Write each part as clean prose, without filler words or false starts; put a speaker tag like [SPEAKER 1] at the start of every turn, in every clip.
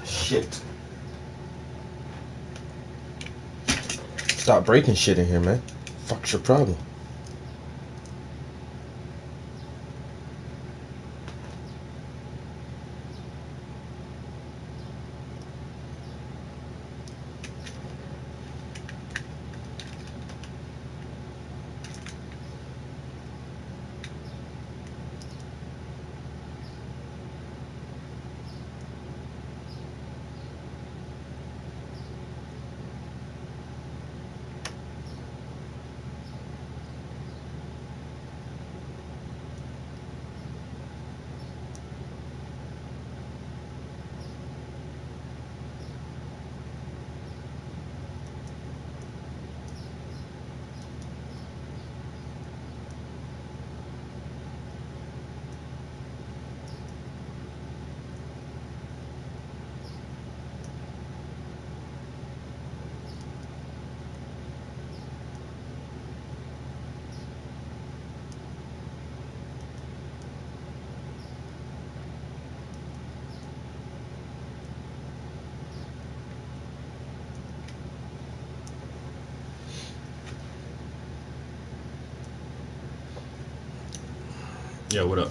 [SPEAKER 1] Shit. Stop breaking shit in here, man. Fuck's your problem? Yo, what up?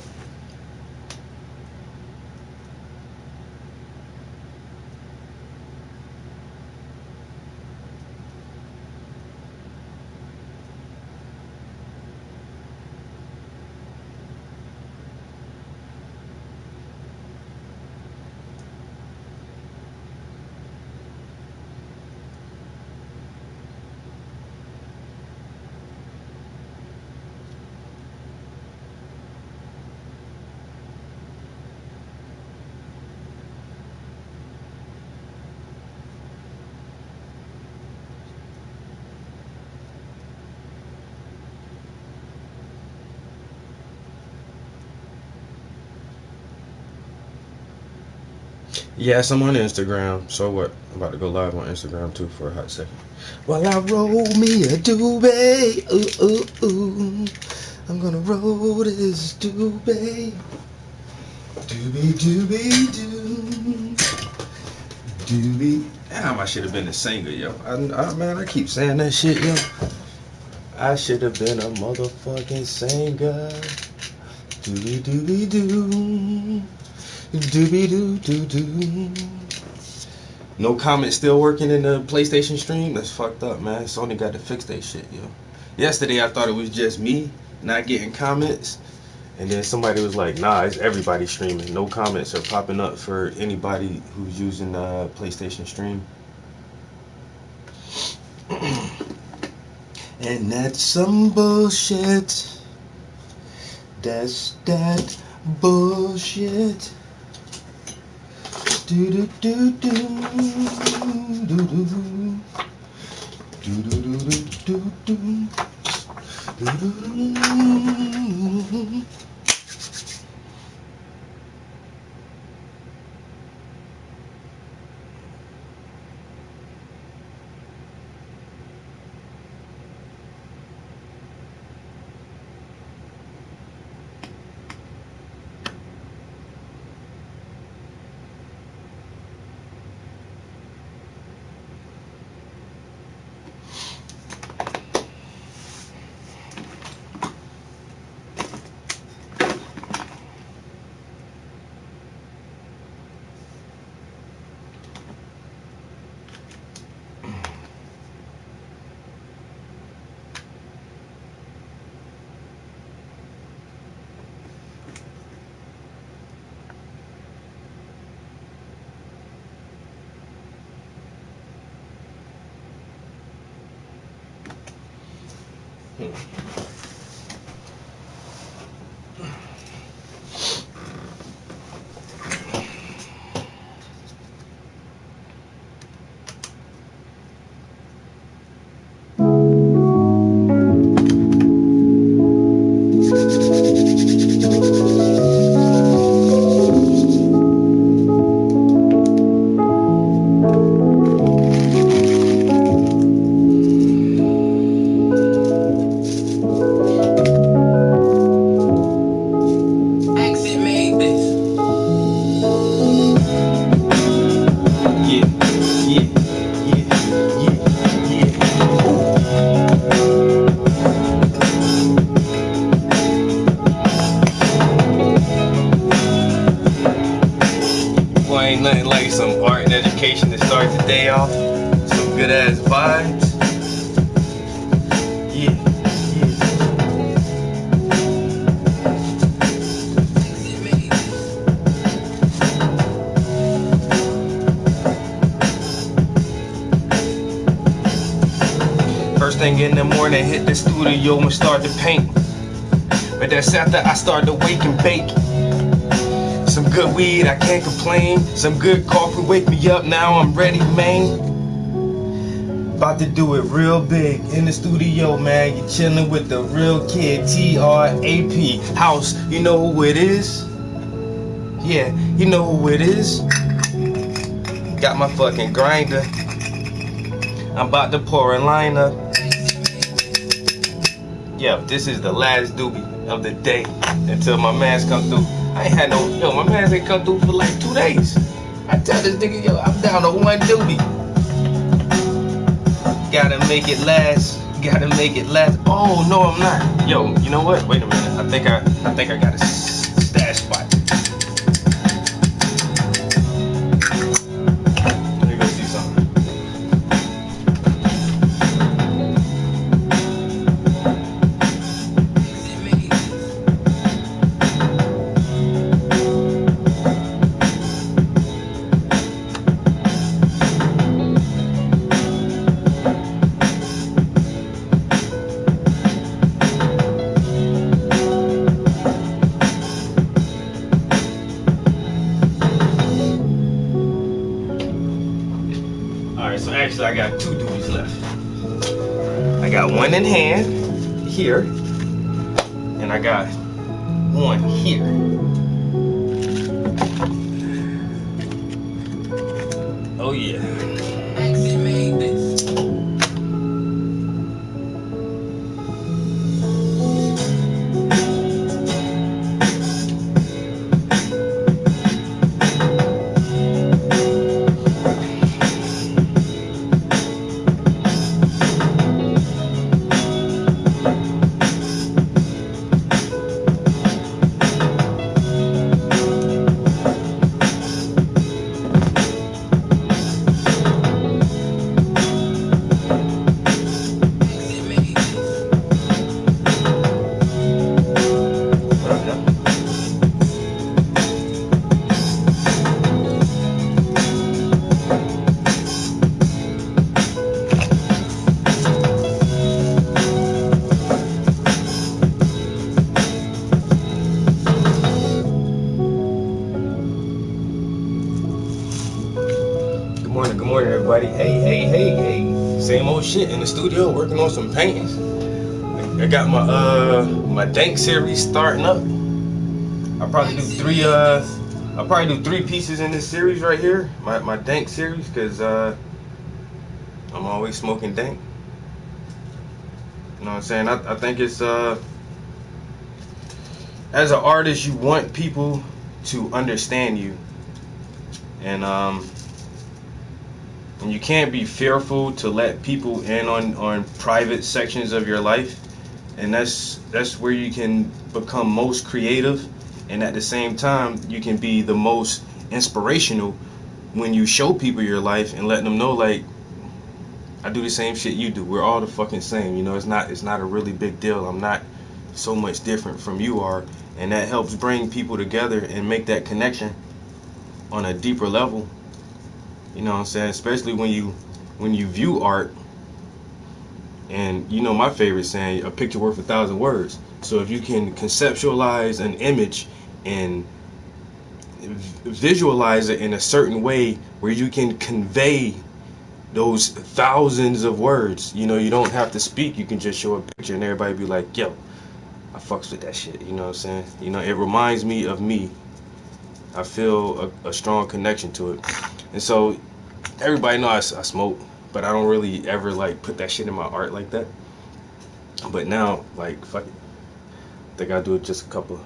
[SPEAKER 1] Yes, I'm on Instagram. So what? I'm about to go live on Instagram too for a hot second. While I roll me a doobie, ooh ooh ooh, I'm gonna roll this doobie, doobie doobie doo, doobie. Damn, I should have been a singer, yo. Man, I keep saying that shit, yo. I should have been a motherfucking singer. Doobie doobie doo, doobie doo doo doo. No comment still working in the PlayStation stream? That's fucked up, man. Sony got to fix that shit, yo. Yesterday I thought it was just me not getting comments, and then somebody was like, nah, it's everybody streaming. No comments are popping up for anybody who's using PlayStation stream. And that's some bullshit. That's that bullshit. Do do do do do do do do do do do. Ain't nothing like some art and education to start the day off. Some good ass vibes. Yeah, yeah. First thing in the morning, hit the studio and start to paint. But that's after I start to wake and bake. Some good weed, I can't complain. Some good coffee, wake me up, now I'm ready, man. About to do it real big in the studio, man. You chilling with the real kid, T-R-A-P. House, you know who it is? Yeah, you know who it is. Got my fucking grinder. I'm about to pour a line up. Yeah, this is the last doobie of the day until my mans come through. I ain't had no, yo, my mans ain't come through for like 2 days. I tell this nigga, yo, I'm down to 1 doobie. Gotta make it last. Gotta make it last. Oh no, I'm not. Yo, you know what? Wait a minute. I think I got a stash spot. Let me go see something. So actually I got 2 doobies left. I got one in hand here, and I got one here. Oh yeah. Actually made this. Good morning, everybody. Hey. Same old shit in the studio, working on some paintings. I got my dank series starting up. I'll probably do 3 pieces in this series right here. My dank series, cause I'm always smoking dank. You know what I'm saying? I think it's as an artist, you want people to understand you, and you can't be fearful to let people in on private sections of your life, and that's where you can become most creative, and at the same time you can be the most inspirational when you show people your life and let them know, like, I do the same shit you do. We're all the fucking same. You know, it's not a really big deal. I'm not so much different from you are, and that helps bring people together and make that connection on a deeper level. You know what I'm saying? Especially when you view art, and you know my favorite saying, a picture worth 1,000 words. So if you can conceptualize an image and visualize it in a certain way where you can convey those thousands of words, you know, you don't have to speak, you can just show a picture and everybody be like, yo, I fucks with that shit. You know what I'm saying? You know, it reminds me of me. I feel a strong connection to it. And so everybody knows I smoke, but I don't really ever like put that shit in my art like that. But now, like, fuck it, I think I'll do it just a couple.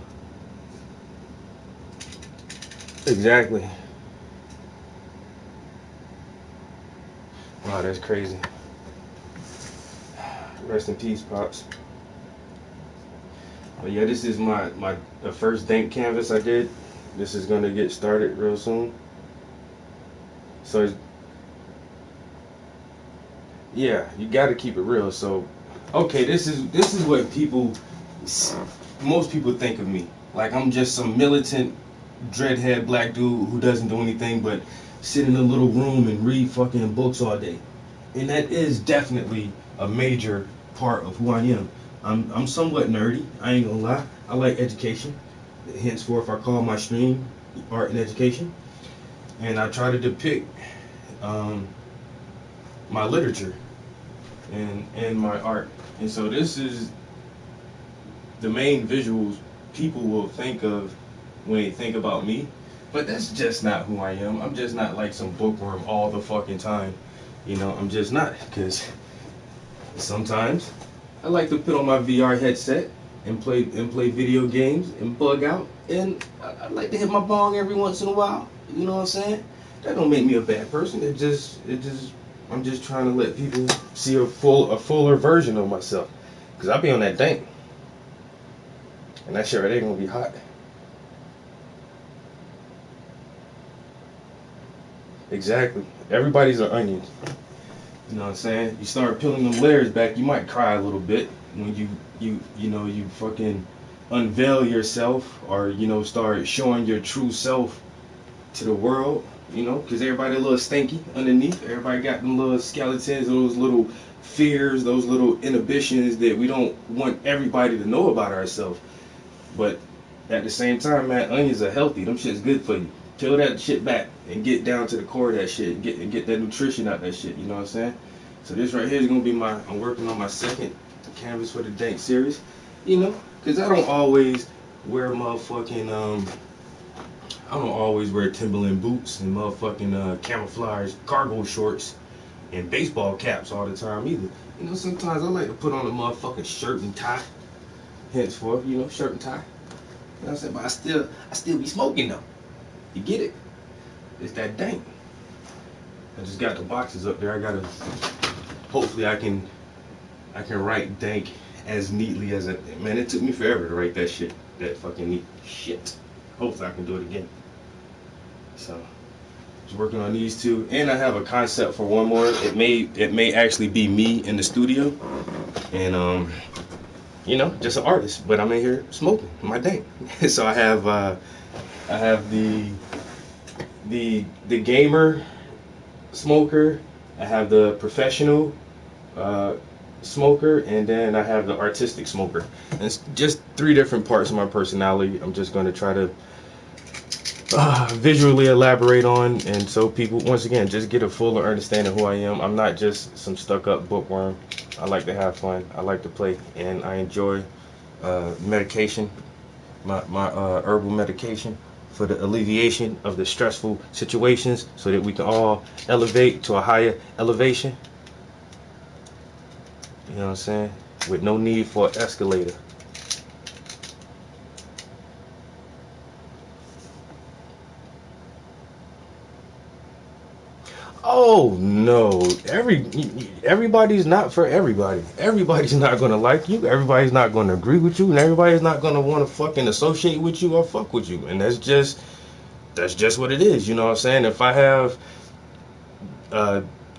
[SPEAKER 1] Exactly. Wow, that's crazy. Rest in peace, Pops. But yeah, this is the first dank canvas I did. This is gonna get started real soon. So yeah, you got to keep it real. So okay, this is what most people think of me. Like I'm just some militant dreadhead black dude who doesn't do anything but sit in a little room and read fucking books all day. And that is definitely a major part of who I am. I'm somewhat nerdy. I ain't gonna lie. I like education. Henceforth, I call my stream art and education, and I try to depict my literature and my art. And so this is the main visuals people will think of when they think about me. But that's just not who I am. I'm just not like some bookworm all the fucking time. You know, I'm just not. Because sometimes I like to put on my VR headset and play video games and bug out. And I like to hit my bong every once in a while. You know what I'm saying? That don't make me a bad person. I'm just trying to let people see a fuller version of myself. Cause I be on that dank. And that shit right there gonna be hot. Exactly. Everybody's an onion. You know what I'm saying? You start peeling them layers back, you might cry a little bit when you fucking unveil yourself, or start showing your true self to the world. Because everybody a little stinky underneath. Everybody got them little skeletons, those little fears, those little inhibitions that we don't want everybody to know about ourselves. But at the same time, man, onions are healthy. Them shit's good for you. Peel that shit back and get down to the core of that shit. And get that nutrition out that shit. You know what I'm saying? So this right here is gonna be I'm working on my second canvas for the dank series. Because I don't always wear motherfucking I don't always wear Timberland boots and motherfucking camouflage cargo shorts and baseball caps all the time either. Sometimes I like to put on a motherfucking shirt and tie. Henceforth, shirt and tie. You know what I'm saying? But I still be smoking though. You get it? It's that dank. I just got the boxes up there. Hopefully I can write dank as neatly as man, it took me forever to write that shit. That fucking neat shit. Hopefully I can do it again. So just working on these two. And I have a concept for one more. It may actually be me in the studio. And just an artist, but I'm in here smoking my dank. So I have the gamer smoker, I have the professional smoker, and then I have the artistic smoker. And it's just 3 different parts of my personality. I'm just going to try to visually elaborate on, and so people once again just get a fuller understanding of who I am. I'm not just some stuck-up bookworm. I like to have fun, I like to play, and I enjoy medication, my herbal medication for the alleviation of the stressful situations, so that we can all elevate to a higher elevation. You know what I'm saying? With no need for an escalator. Oh no, everybody's not for everybody. Everybody's not gonna like you. Everybody's not gonna agree with you, and everybody's not gonna want to fucking associate with you or fuck with you. And that's just what it is. You know what I'm saying? If I have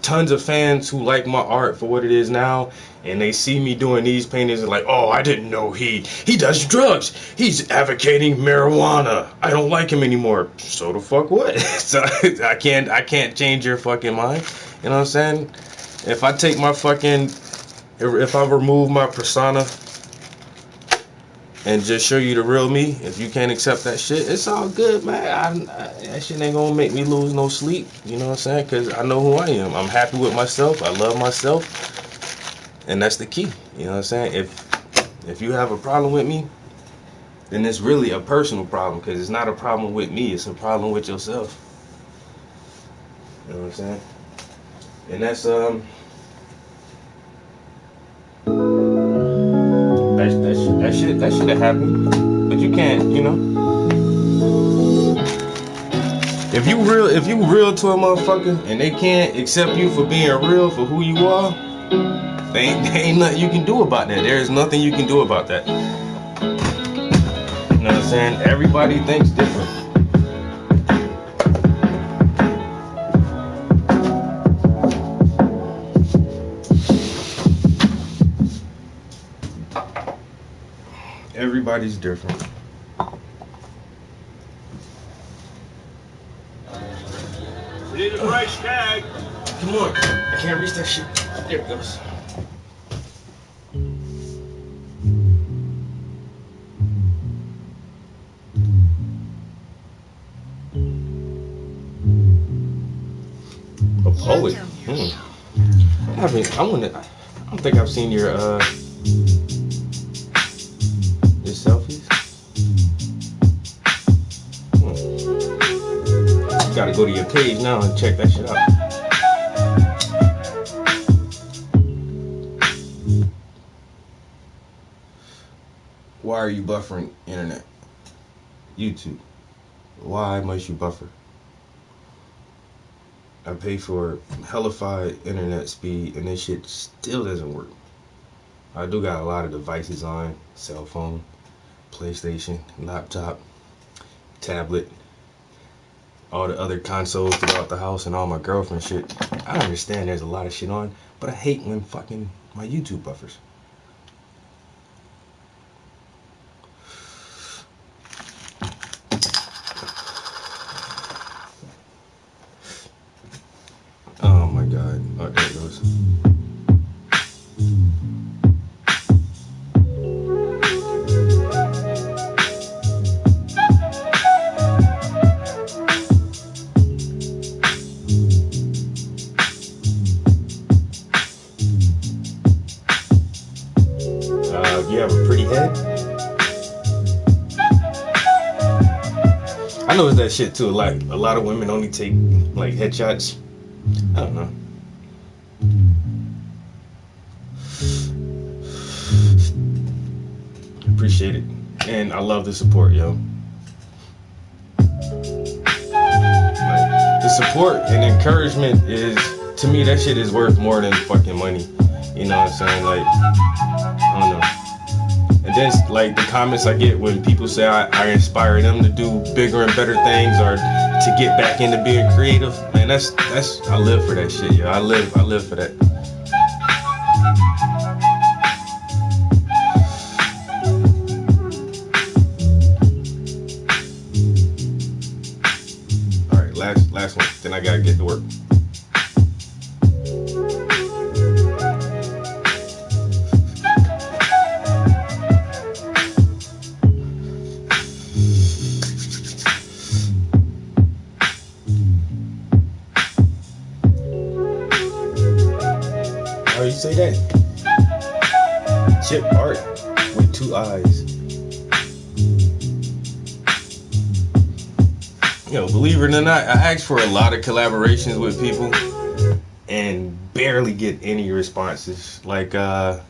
[SPEAKER 1] tons of fans who like my art for what it is now, and they see me doing these paintings and like, oh, I didn't know he does drugs, he's advocating marijuana, I don't like him anymore. So the fuck what? So I can't change your fucking mind. You know what I'm saying? If I take my fucking, if I remove my persona and just show you the real me, if you can't accept that shit, it's all good, man. That shit ain't gonna make me lose no sleep. You know what I'm saying? Because I know who I am. I'm happy with myself. I love myself. And that's the key. You know what I'm saying? If you have a problem with me, then it's really a personal problem, because it's not a problem with me. It's a problem with yourself. You know what I'm saying? And that's that should have happened, but you can't, if you real to a motherfucker and they can't accept you for being real for who you are, there ain't nothing you can do about that. There is nothing you can do about that. You know what I'm saying? Everybody thinks different. Everybody's different.
[SPEAKER 2] Need a price tag.
[SPEAKER 1] Come on. I can't reach that shit. There it goes. A poet. I don't think I've seen your selfies. Gotta go to your page now and check that shit out. Why are you buffering internet? YouTube. Why must you buffer? I pay for hellified internet speed and this shit still doesn't work. I do got a lot of devices on, cell phone, PlayStation, laptop, tablet, all the other consoles throughout the house and all my girlfriend shit. I understand there's a lot of shit on, but I hate when fucking my YouTube buffers. Oh my god. Oh, there it goes. You have a pretty head? I know it's that shit too. Like a lot of women only take like headshots. I don't know. Appreciate it. And I love the support, yo. Like, the support and encouragement is, to me, that shit is worth more than fucking money. You know what I'm saying? Like, I don't know. And then, like, the comments I get when people say I inspire them to do bigger and better things or to get back into being creative, man, that's I live for that shit, yo. I live for that. All right, last one. Then I gotta get to work. How you say that? Chip art with 2 eyes. Yo, believe it or not, I asked for a lot of collaborations with people and barely get any responses. Like, I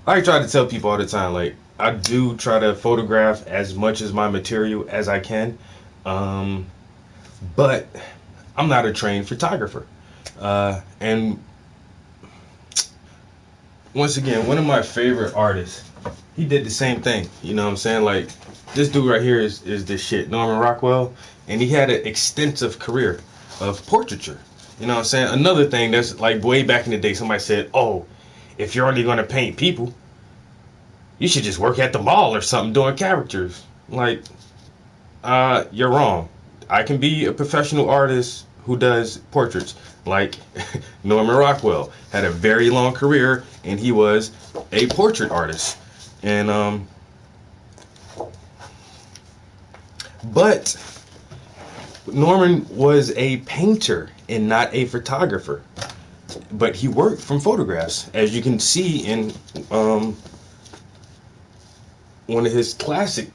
[SPEAKER 1] try to tell people all the time, like, I do try to photograph as much as my material as I can, but I'm not a trained photographer. And once again, one of my favorite artists, he did the same thing. You know what I'm saying? Like, this dude right here is this shit, Norman Rockwell, and he had an extensive career of portraiture. You know what I'm saying? Another thing that's like way back in the day, somebody said, oh, if you're only going to paint people, you should just work at the mall or something doing characters. Like, you're wrong. I can be a professional artist who does portraits. Like Norman Rockwell had a very long career and he was a portrait artist. And but Norman was a painter and not a photographer. But he worked from photographs, as you can see in one of his classic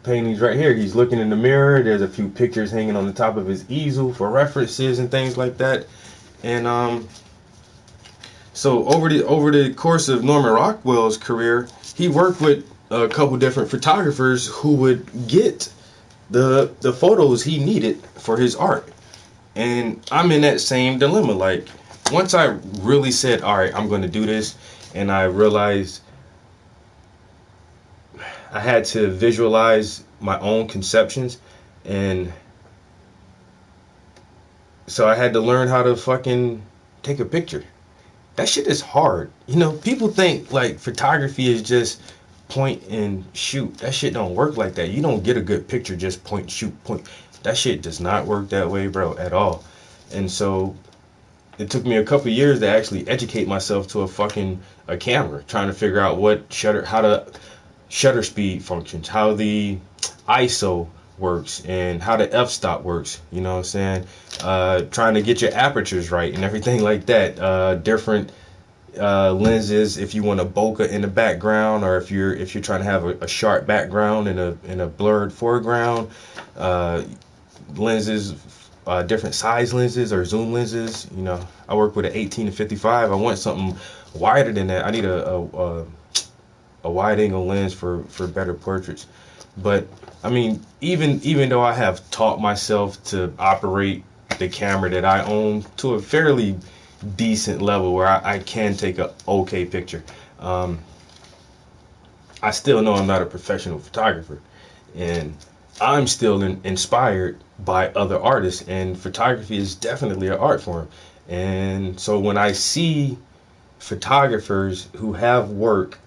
[SPEAKER 1] paintings right here. He's looking in the mirror. There's a few pictures hanging on the top of his easel for references and things like that. And so over the course of Norman Rockwell's career, he worked with a couple different photographers who would get the photos he needed for his art. And I'm in that same dilemma. Like, once I really said, all right, I'm going to do this, and I realized I had to visualize my own conceptions, and so I had to learn how to fucking take a picture. That shit is hard. You know, people think like photography is just point and shoot. That shit don't work like that. You don't get a good picture just point, shoot, point. That shit does not work that way, bro, at all. And so it took me a couple years to actually educate myself to a camera, trying to figure out how the shutter speed functions, how the ISO works, and how the f-stop works. You know what I'm saying? Trying to get your apertures right and everything like that. Different lenses, if you want a bokeh in the background, or if you're trying to have a sharp background and a blurred foreground. Lenses, different size lenses or zoom lenses. You know, I work with an 18 to 55. I want something wider than that. I need a wide angle lens for better portraits. But I mean, even though I have taught myself to operate the camera that I own to a fairly decent level where I can take a okay picture, I still know I'm not a professional photographer, and I'm still inspired by other artists, and photography is definitely an art form. And so when I see photographers who have work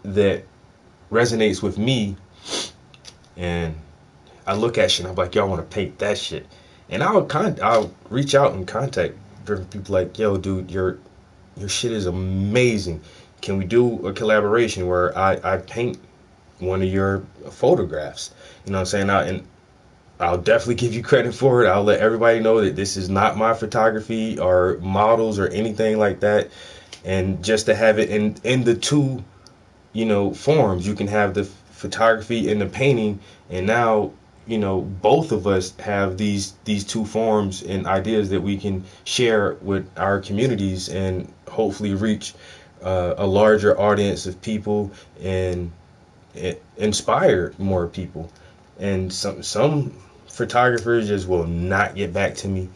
[SPEAKER 1] that resonates with me, and I look at shit and I'm like, yo, I want to paint that shit. And I'll reach out and contact different people like, yo, dude, your shit is amazing. Can we do a collaboration where I paint one of your photographs? You know what I'm saying? And I'll definitely give you credit for it. I'll let everybody know that this is not my photography or models or anything like that. And just to have it in the two, forms, you can have the photography and the painting, and now, both of us have these two forms and ideas that we can share with our communities and hopefully reach a larger audience of people and inspire more people. And some photographers just will not get back to me.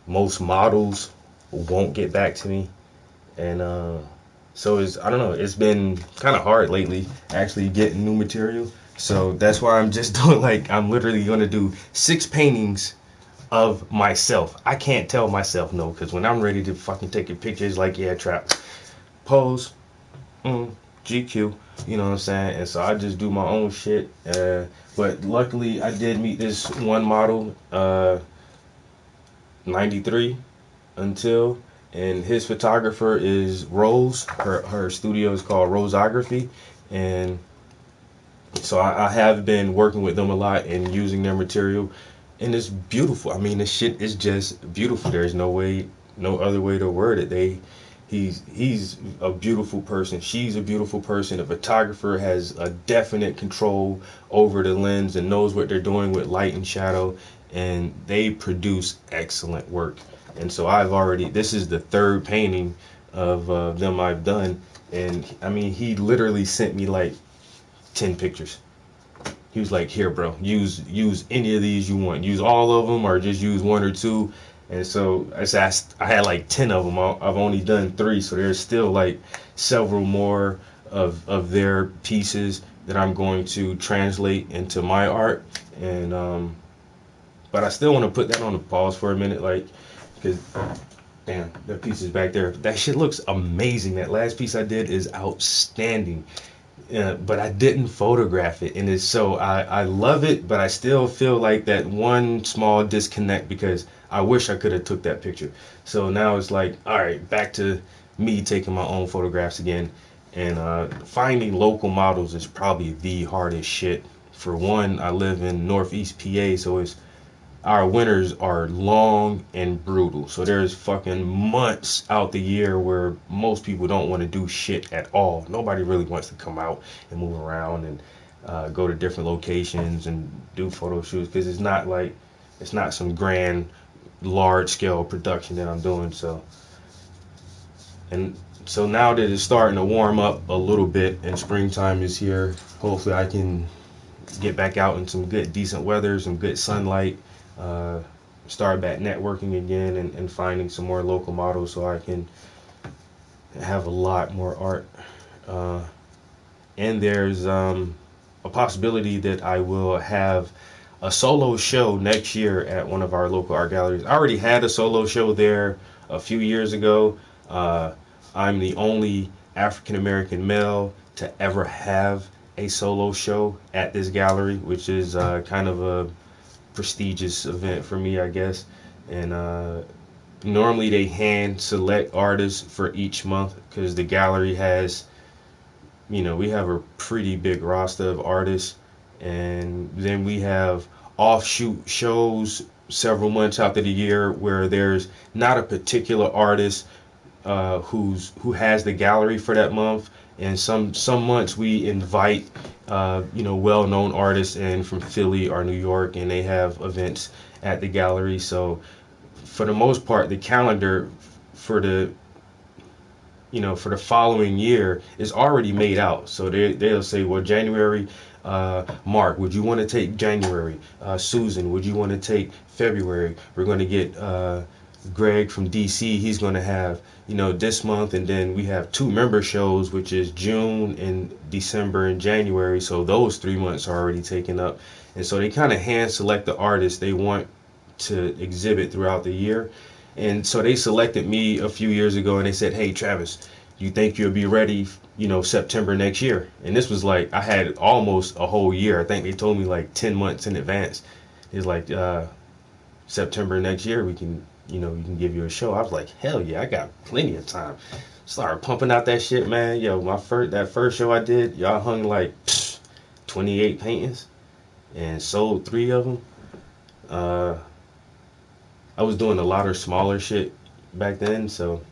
[SPEAKER 1] Most models won't get back to me. And so I don't know, it's been kind of hard lately actually getting new material. So that's why I'm just doing, I'm literally going to do 6 paintings of myself. I can't tell myself no, because when I'm ready to fucking take a picture, it's like, yeah, trap, pose, GQ, you know what I'm saying? And so I just do my own shit. But luckily I did meet this one model, 93 until, and his photographer is Rose. Her studio is called Roseography, and so I have been working with them a lot and using their material, and it's beautiful. I mean, the shit is just beautiful. There's no other way to word it. He's a beautiful person. She's a beautiful person. The photographer has a definite control over the lens and knows what they're doing with light and shadow, and they produce excellent work. And so this is the 3rd painting of them I've done, and I mean, he literally sent me 10 pictures. He was like, here, bro, use any of these you want. Use all of them or just use 1 or 2. And so I had 10 of them. I've only done 3, so there's still several more of their pieces that I'm going to translate into my art. And but I still want to put that on the pause for a minute, because damn, that piece is back there. That shit looks amazing. That last piece I did is outstanding. But I didn't photograph it, and I love it, but I still feel like that one small disconnect, because I wish I could have took that picture. So now it's all right, back to me taking my own photographs again, and finding local models is probably the hardest shit. For one, I live in Northeast PA, so our winters are long and brutal. So there's fucking months out the year where most people don't want to do shit at all. Nobody really wants to come out and move around and go to different locations and do photo shoots, because it's not some grand, large scale production that I'm doing. So now that it's starting to warm up a little bit and springtime is here, hopefully I can get back out in some good, decent weather, some good sunlight. Start back networking again and finding some more local models so I can have a lot more art. And there's a possibility that I will have a solo show next year at one of our local art galleries. I already had a solo show there a few years ago. I'm the only African American male to ever have a solo show at this gallery, which is kind of a prestigious event for me, I guess. And normally they hand select artists for each month because the gallery has, we have a pretty big roster of artists, and then we have offshoot shows several months out of the year where there's not a particular artist who has the gallery for that month, and some months we invite well-known artists in from Philly or New York, and they have events at the gallery. So for the most part, the calendar for the for the following year is already made out. So they'll say, well, January, Mark, would you want to take January? Susan, would you want to take February? We're going to get Greg from DC. He's going to have this month, and then we have 2 member shows, which is June and December and January. So those 3 months are already taken up, and so they kind of hand select the artists they want to exhibit throughout the year. And so they selected me a few years ago, and they said, hey, Travis, you think you'll be ready, September next year? And this was like, I had almost a whole year. I think they told me like 10 months in advance. It's like, September next year, we can, we can give you a show. I was like, hell yeah, I got plenty of time. Started pumping out that shit, man. Yo, that first show I did, y'all hung like 28 paintings and sold 3 of them. I was doing a lot of smaller shit back then, so.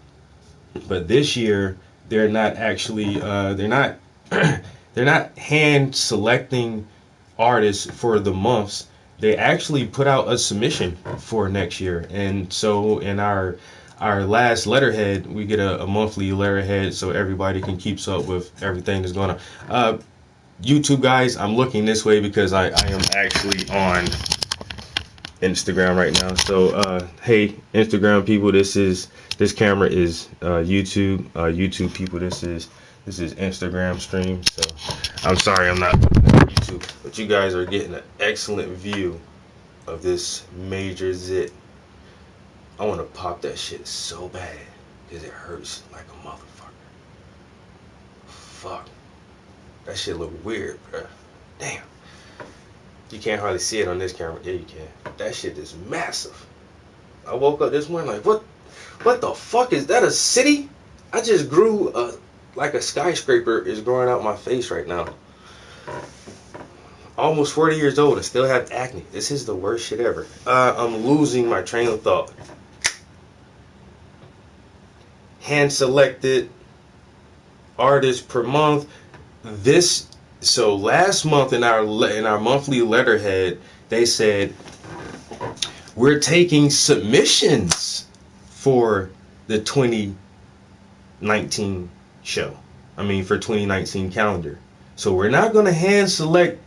[SPEAKER 1] But this year, they're not actually, they're not hand selecting artists for the months. They actually put out a submission for next year, and so in our last letterhead, we get a monthly letterhead so everybody can keep up with everything that's going on. YouTube guys, I'm looking this way because I am actually on Instagram right now. So hey, Instagram people, this camera is YouTube. YouTube people, this is Instagram stream. So I'm sorry I'm not on YouTube, but you guys are getting an excellent view of this major zit. I want to pop that shit so bad because it hurts like a motherfucker. Fuck, that shit look weird, bro. Damn. You can't hardly see it on this camera. Yeah, you can. That shit is massive. I woke up this morning like, what the fuck is that, a city? I just grew like a skyscraper is growing out my face right now. Almost 40 years old and still have acne. This is the worst shit ever. I'm losing my train of thought. Hand selected artists per month. So last month in our monthly letterhead, they said we're taking submissions for the 2019 show. I mean, for 2019 calendar. So we're not going to hand select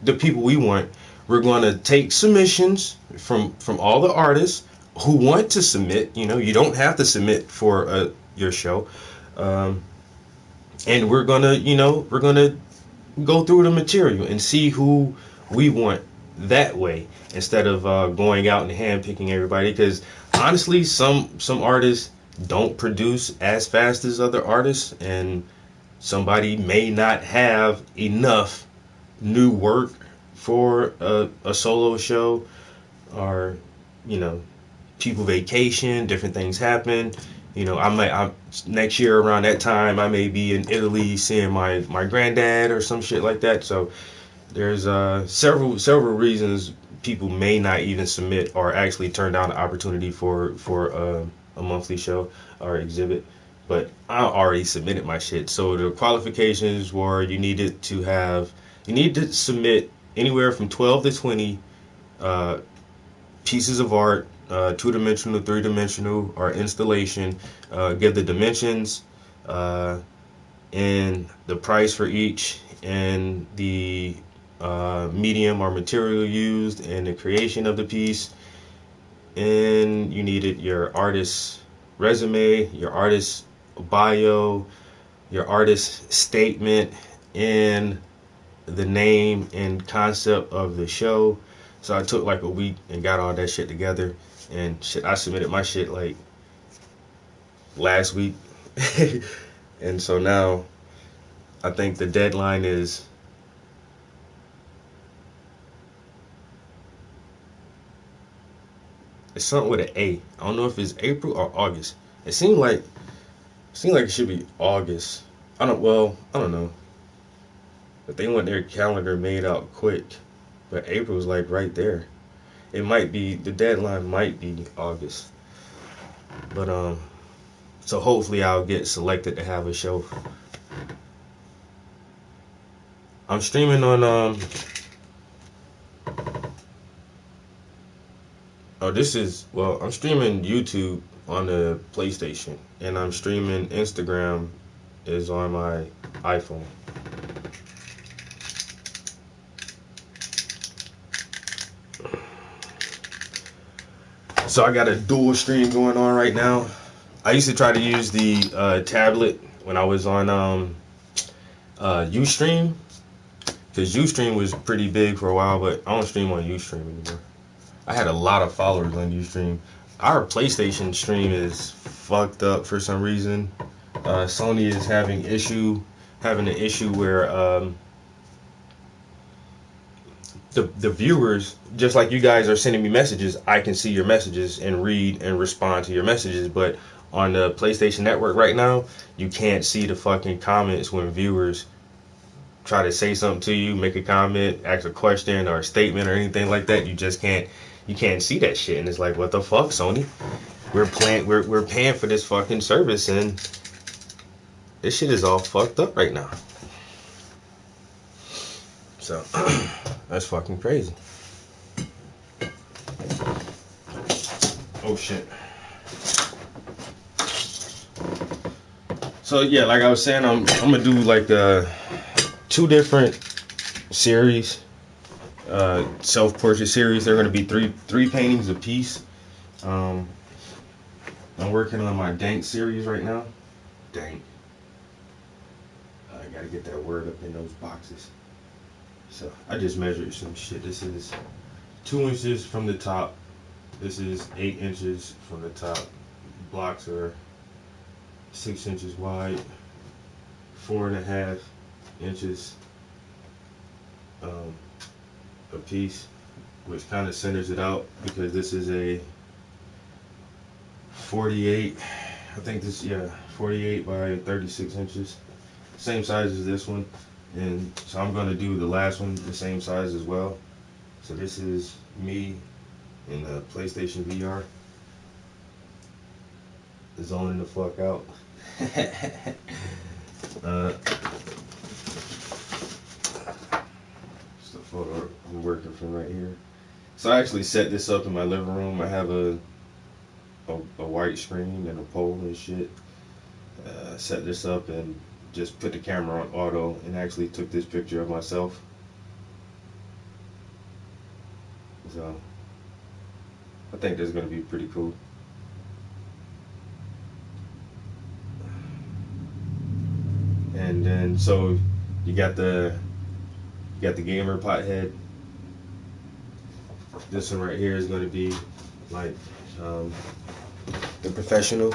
[SPEAKER 1] the people we want. We're going to take submissions from all the artists who want to submit. You don't have to submit for your show, and we're gonna go through the material and see who we want that way, instead of going out and handpicking everybody. Because honestly, some artists don't produce as fast as other artists, and somebody may not have enough new work for a solo show, or people vacation, different things happen. I'm next year around that time, I may be in Italy seeing my granddad or some shit like that. So there's several reasons people may not even submit or actually turn down the opportunity for a monthly show or exhibit. But I already submitted my shit. So the qualifications were you need to submit anywhere from 12 to 20 pieces of art, 2-dimensional, 3-dimensional, or installation. Give the dimensions and the price for each, and the medium or material used, and the creation of the piece. And you needed your artist's resume, your artist's bio, your artist's statement, and the name and concept of the show. So I took like a week and got all that shit together, and shit, I submitted my shit like last week. And so now I think the deadline is It's something with an A. I don't know if it's April or August. It seemed like it should be August. I don't know. But they want their calendar made out quick. But April's like right there. It might be the deadline might be August. But so hopefully I'll get selected to have a show. I'm streaming on I'm streaming YouTube on the PlayStation and I'm streaming Instagram is on my iPhone. So I got a dual stream going on right now. I used to try to use the tablet when I was on Ustream, because Ustream was pretty big for a while, but I don't stream on Ustream anymore. I had a lot of followers on Ustream. Our PlayStation stream is fucked up for some reason. Sony is having an issue where the viewers, just like you guys are sending me messages, I can see your messages and read and respond to your messages, but on the PlayStation Network right now, you can't see the fucking comments when viewers try to say something to you, make a comment, ask a question or a statement or anything like that. You can't see that shit, and it's like, what the fuck, Sony? We're paying for this fucking service, and this shit is all fucked up right now. So that's fucking crazy. Oh shit. So yeah, like I was saying, I'm gonna do like 2 different series, self-portrait series. They're gonna be three paintings a piece. I'm working on my Dank series right now. Dank. I gotta get that word up in those boxes. So I just measured some shit. This is 2 inches from the top. This is 8 inches from the top. Blocks are 6 inches wide, 4.5 inches a piece, which kind of centers it out because this is a 48. I think 48 by 36 inches, same size as this one. And so I'm going to do the last one the same size as well. So this is me in the PlayStation VR, zoning the fuck out. Just a photo I'm working from right here. So I actually set this up in my living room. I have a white screen and a pole and shit. Set this up and just put the camera on auto and actually took this picture of myself. So I think that's gonna be pretty cool. And then so you got the gamer pothead. This one right here is gonna be like the professional.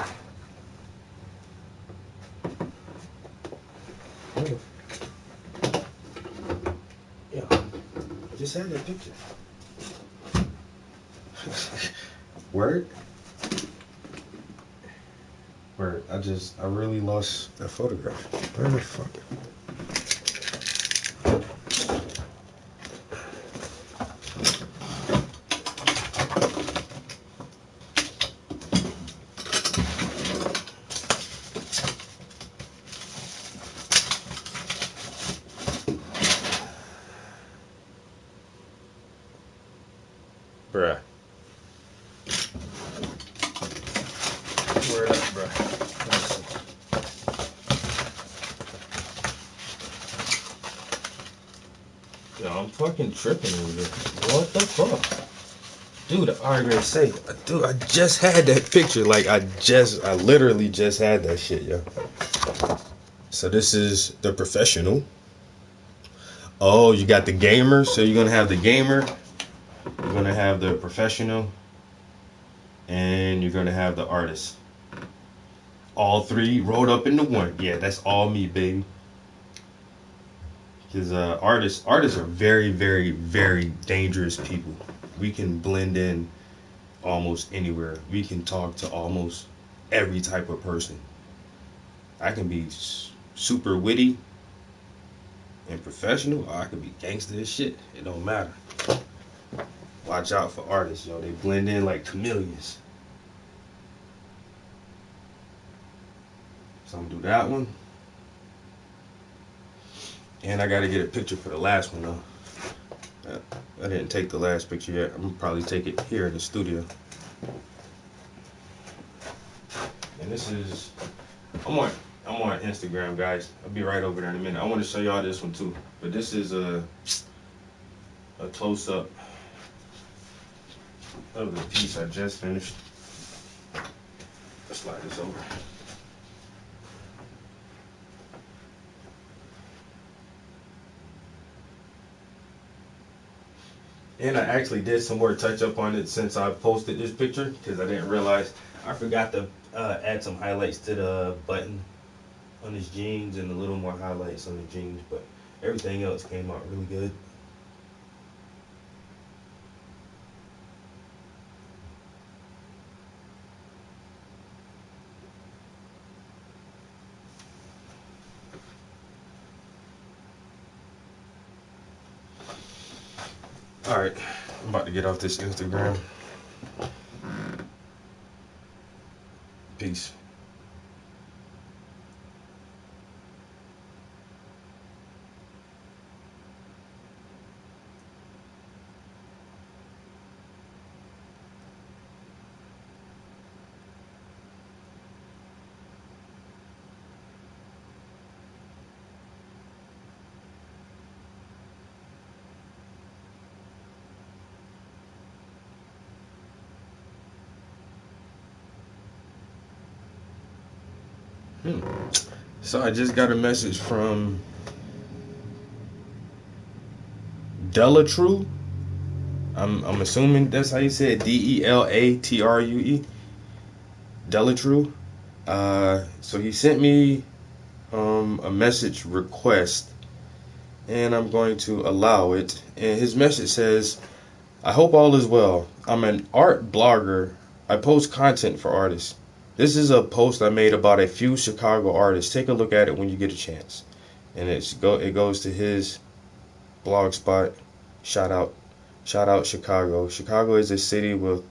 [SPEAKER 1] Yeah, I just had that picture. Word? Word. I really lost that photograph. Where the fuck? Bruh. Where at, bruh? Yo, I'm fucking tripping over here. What the fuck? Dude, I already say, dude, I just had that picture. Like, I literally just had that shit, yo. So this is the professional. Oh, you got the gamer. So you're gonna have the gamer. You're gonna have the professional. And you're gonna have the artist. All 3 rolled up into one. Yeah, that's all me, baby. Because artists are very, very, very dangerous people. We can blend in almost anywhere. We can talk to almost every type of person. I can be super witty and professional, or I could be gangster as shit. It don't matter. Watch out for artists, yo. They blend in like chameleons. So I'm gonna do that one. And I gotta get a picture for the last one though. I didn't take the last picture yet. I'm gonna probably take it here in the studio. And this is, I'm on Instagram, guys. I'll be right over there in a minute. I want to show y'all this one too. But this is a close up of the piece I just finished. Let's slide this over. And I actually did some more touch up on it since I posted this picture, because I didn't realize I forgot to add some highlights to the button on his jeans and a little more highlights on the jeans, but everything else came out really good. Alright, I'm about to get off this Instagram. Peace. So I just got a message from Delatrue. I'm assuming that's how you say it. Delatrue. Delatrue. So he sent me a message request, and I'm going to allow it. And his message says, "I hope all is well. I'm an art blogger. I post content for artists. This is a post I made about a few Chicago artists. Take a look at it when you get a chance." And it goes to his blog spot. Shout out Chicago. Chicago is a city with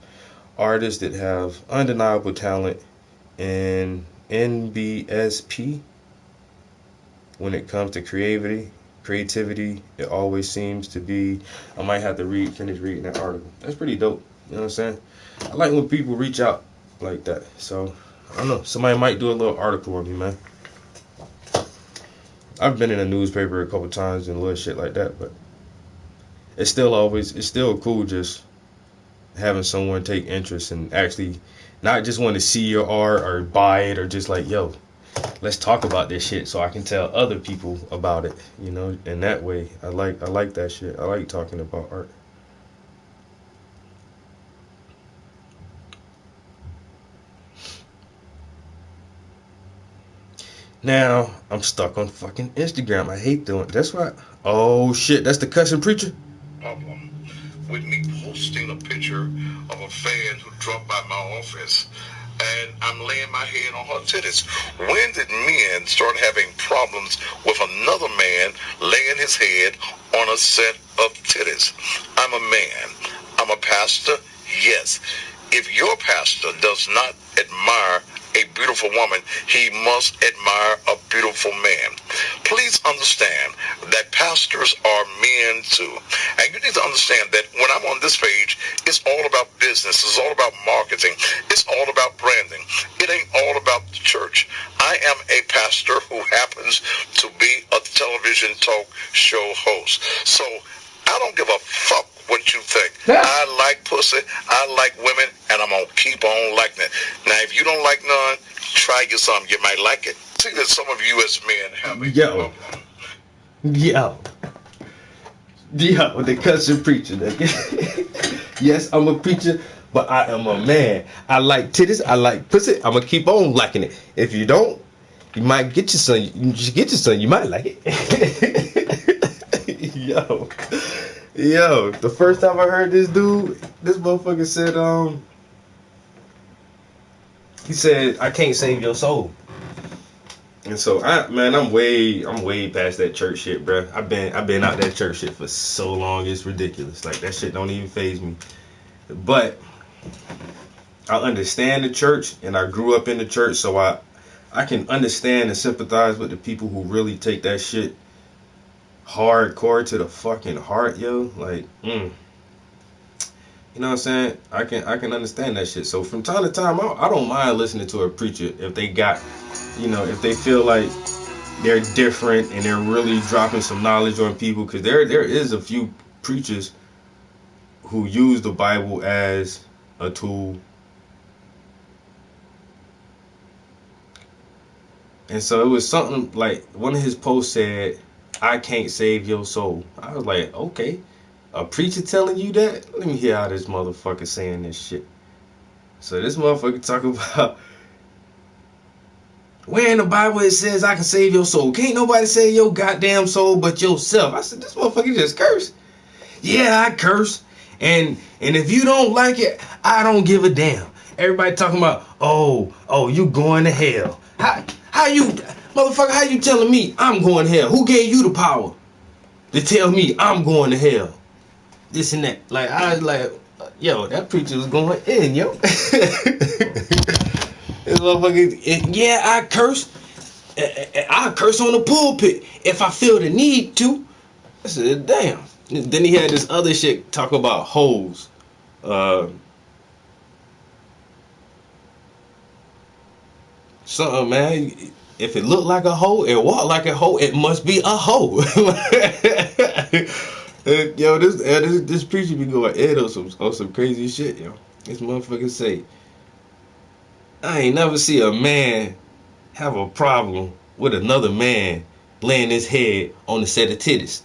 [SPEAKER 1] artists that have undeniable talent and NBSP. When it comes to creativity, it always seems to be. I might have to finish reading that article. That's pretty dope. You know what I'm saying? I like when people reach out like that. So I don't know. Somebody might do a little article on me, man. I've been in a newspaper a couple times and little shit like that, but it's still cool just having someone take interest and actually not just want to see your art or buy it, or just like, yo, let's talk about this shit so I can tell other people about it, you know. In that way, I like that shit. I like talking about art. Now I'm stuck on fucking Instagram. I hate doing it. That's why. Oh shit, that's the cussing preacher.
[SPEAKER 3] Problem with me posting a picture of a fan who dropped by my office, and I'm laying my head on her titties. When did men start having problems with another man laying his head on a set of titties? I'm a man. I'm a pastor. Yes. If your pastor does not admire a beautiful woman, he must admire a beautiful man. Please understand that pastors are men too. And you need to understand that when I'm on this page, it's all about business. It's all about marketing. It's all about branding. It ain't all about the church. I am a pastor who happens to be a television talk show host. So I don't give a fuck what you think. Yeah. I like pussy, I like women, and I'm going to keep on liking it. Now, if you don't like none, try get some. You might like it. See that some of you as men have a problem.
[SPEAKER 1] Yo, the cussing preacher. Yes, I'm a preacher, but I am a man. I like titties, I like pussy. I'm going to keep on liking it. If you don't, you might get your son. You just get your son. You might like it. Yo, the first time I heard this dude, this motherfucker said, He said, "I can't save your soul." And so, I'm way past that church shit, bro. I've been out that church shit for so long. It's ridiculous. Like, that shit don't even faze me. But I understand the church, and I grew up in the church, so I can understand and sympathize with the people who really take that shit hardcore to the fucking heart, yo. Like, you know what I'm saying? I can understand that shit. So from time to time, I don't mind listening to a preacher if they got, if they feel like they're different and they're really dropping some knowledge on people, because there is a few preachers who use the Bible as a tool. And so it was something like one of his posts said, "I can't save your soul." I was like, okay, a preacher telling you that? Let me hear how this motherfucker saying this shit. So this motherfucker talking about, where in the Bible it says I can save your soul? Can't nobody save your goddamn soul but yourself. I said, this motherfucker just cursed. Yeah, I curse. And if you don't like it, I don't give a damn. Everybody talking about, oh, you going to hell. How you, motherfucker, how you telling me I'm going to hell? Who gave you the power to tell me I'm going to hell? This and that. Like, I was like, yo, that preacher was going in, yo. This motherfucker, yeah, I curse. I curse on the pulpit if I feel the need to. I said, damn. Then he had this other shit talk about hoes. Something, man. If it look like a hoe, it walk like a hoe, it must be a hoe. Yo, this preacher be going in on some crazy shit, yo. This motherfucker say, I ain't never see a man have a problem with another man laying his head on a set of titties.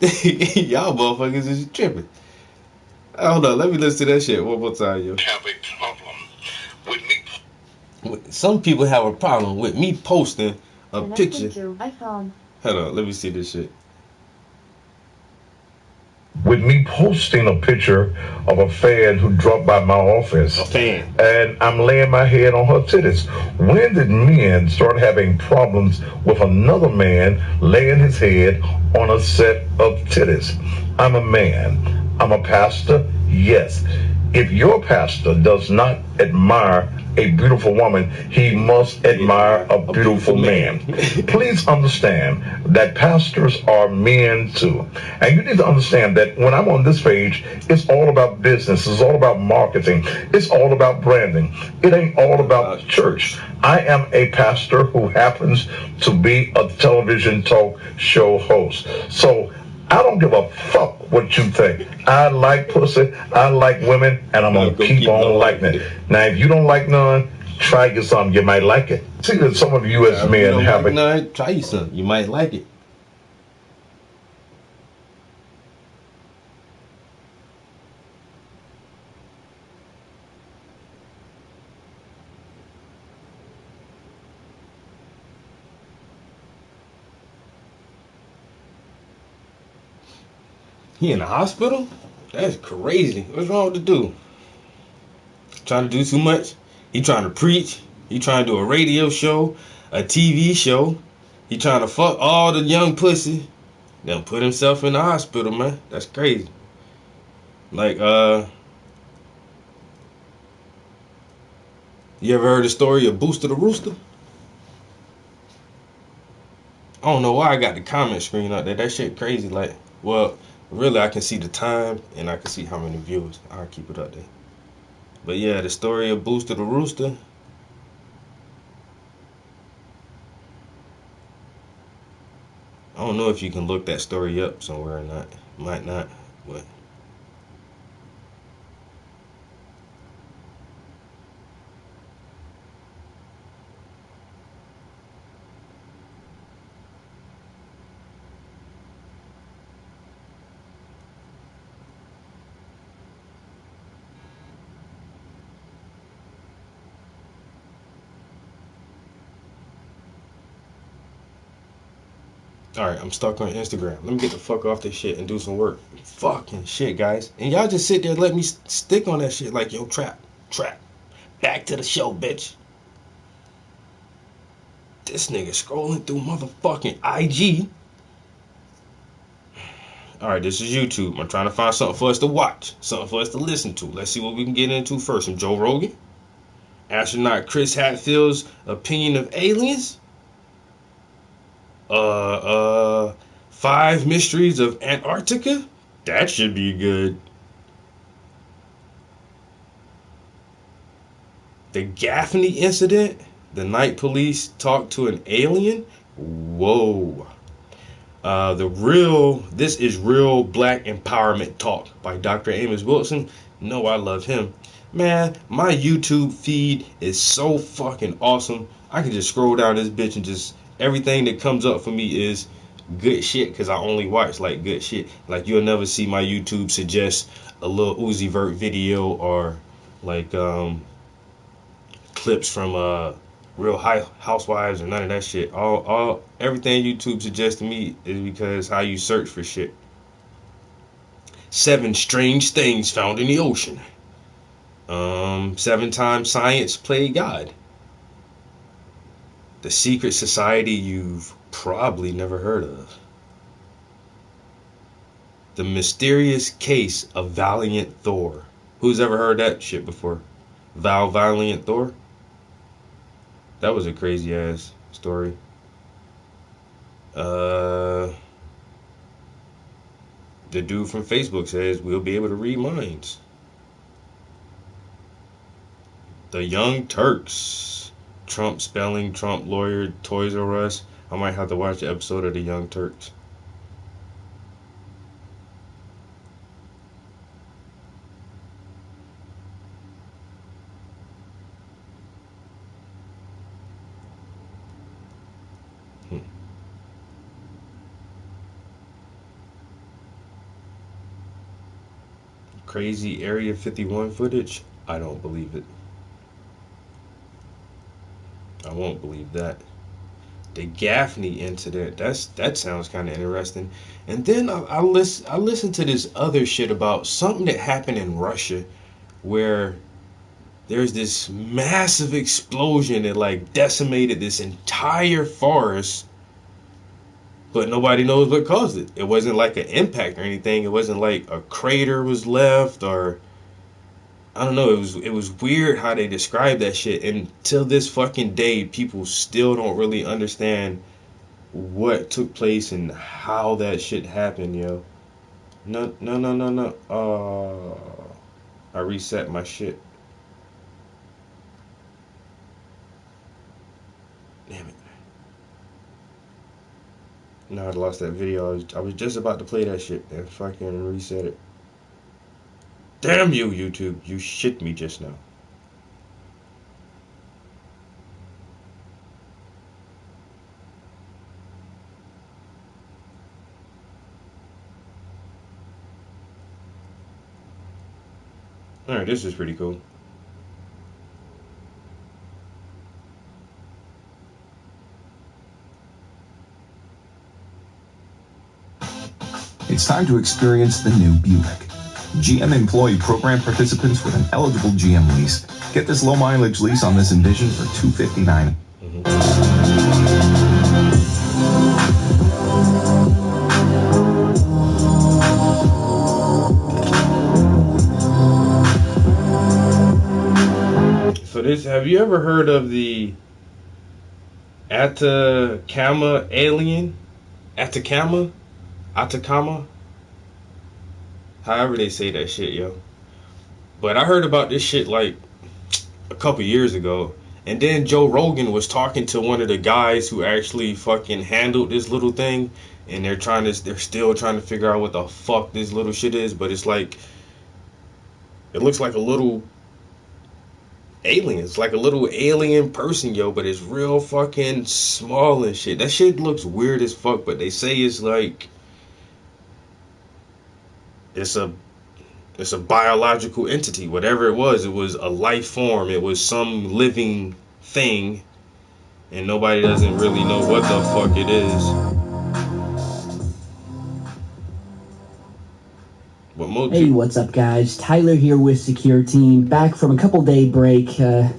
[SPEAKER 1] Y'all motherfuckers is tripping. Hold on, let me listen to that shit one more time, yo.
[SPEAKER 3] Have a problem with me.
[SPEAKER 1] Some people have a problem with me posting a picture.
[SPEAKER 4] iPhone.
[SPEAKER 1] Hold on, let me see this shit.
[SPEAKER 3] With me posting a picture of a fan who dropped by my office.
[SPEAKER 1] A fan.
[SPEAKER 3] And I'm laying my head on her titties. When did men start having problems with another man laying his head on a set of titties? I'm a man. I'm a pastor. Yes. If your pastor does not admire a beautiful woman, he must admire a beautiful man. Please understand that pastors are men too. And you need to understand that when I'm on this page, it's all about business. It's all about marketing. It's all about branding. It ain't all about church. I am a pastor who happens to be a television talk show host. So I don't give a fuck what you think. I like pussy, I like women, and I'm going to keep on liking it. Now, if you don't like none, try you some. You might like it. See that some of you as men have it.
[SPEAKER 1] None, try you some. You might like it. He in the hospital? That's crazy. What's wrong with the dude? Trying to do too much? He trying to preach? He trying to do a radio show? A TV show? He trying to fuck all the young pussy? Then put himself in the hospital, man. That's crazy. Like, you ever heard the story of Booster the Rooster? I don't know why I got the comment screen up there. That shit crazy. Like, well, really, I can see the time and I can see how many viewers. I'll keep it up there. But yeah, the story of Booster the Rooster. I don't know if you can look that story up somewhere or not. Might not, but. Alright, I'm stuck on Instagram. Let me get the fuck off this shit and do some work. Fucking shit, guys. And y'all just sit there and let me stick on that shit like, yo, trap. Back to the show, bitch. This nigga scrolling through motherfucking IG. Alright, this is YouTube. I'm trying to find something for us to watch. Something for us to listen to. Let's see what we can get into first. Some Joe Rogan. Astronaut Chris Hadfield's opinion of aliens. 5 mysteries of Antarctica. That should be good. The Gaffney incident. The night police talked to an alien. Whoa. This is real black empowerment talk by Dr. Amos Wilson. No, I love him. Man, my YouTube feed is so fucking awesome. I can just scroll down this bitch and just everything that comes up for me is good shit because I only watch like good shit. Like you'll never see my YouTube suggest a little Uzi Vert video or like clips from Real Housewives or none of that shit. Everything YouTube suggests to me is because how you search for shit. 7 strange things found in the ocean. 7 times science played God. The secret society you've probably never heard of. The mysterious case of Valiant Thor. Who's ever heard that shit before? Valiant Thor? That was a crazy ass story. The dude from Facebook says we'll be able to read minds. The Young Turks. Trump spelling, Trump lawyer, Toys R Us. I might have to watch the episode of The Young Turks. Crazy Area 51 footage? I don't believe it. I won't believe that. The Gaffney incident, that sounds kind of interesting. And then I listened to this other shit about something that happened in Russia where there's this massive explosion that like decimated this entire forest, but nobody knows what caused it. It wasn't like an impact or anything. It wasn't like a crater was left or I don't know. It was weird how they described that shit. And till this fucking day, people still don't really understand what took place and how that shit happened, yo. No. I reset my shit. Damn it. No, I lost that video. I was just about to play that shit and fucking reset it. Damn you, YouTube. You shit me just now. Alright, this is pretty cool.
[SPEAKER 4] It's time to experience the new Buick. GM employee program participants with an eligible GM lease. Get this low mileage lease on this Envision for $259.
[SPEAKER 1] So this, have you ever heard of the Atacama alien? Atacama? However they say that shit, yo. But I heard about this shit like a couple years ago. And then Joe Rogan was talking to one of the guys who actually fucking handled this little thing. And they're still trying to figure out what the fuck this little shit is. But it's like, it looks like a little alien. It's like a little alien person, yo. But it's real fucking small and shit. That shit looks weird as fuck. But they say it's like, it's a biological entity. Whatever it was a life form. It was some living thing, and nobody doesn't really know what the fuck it is. But Mo
[SPEAKER 5] Hey, what's up, guys? Tyler here with Secure Team. Back from a couple-day break.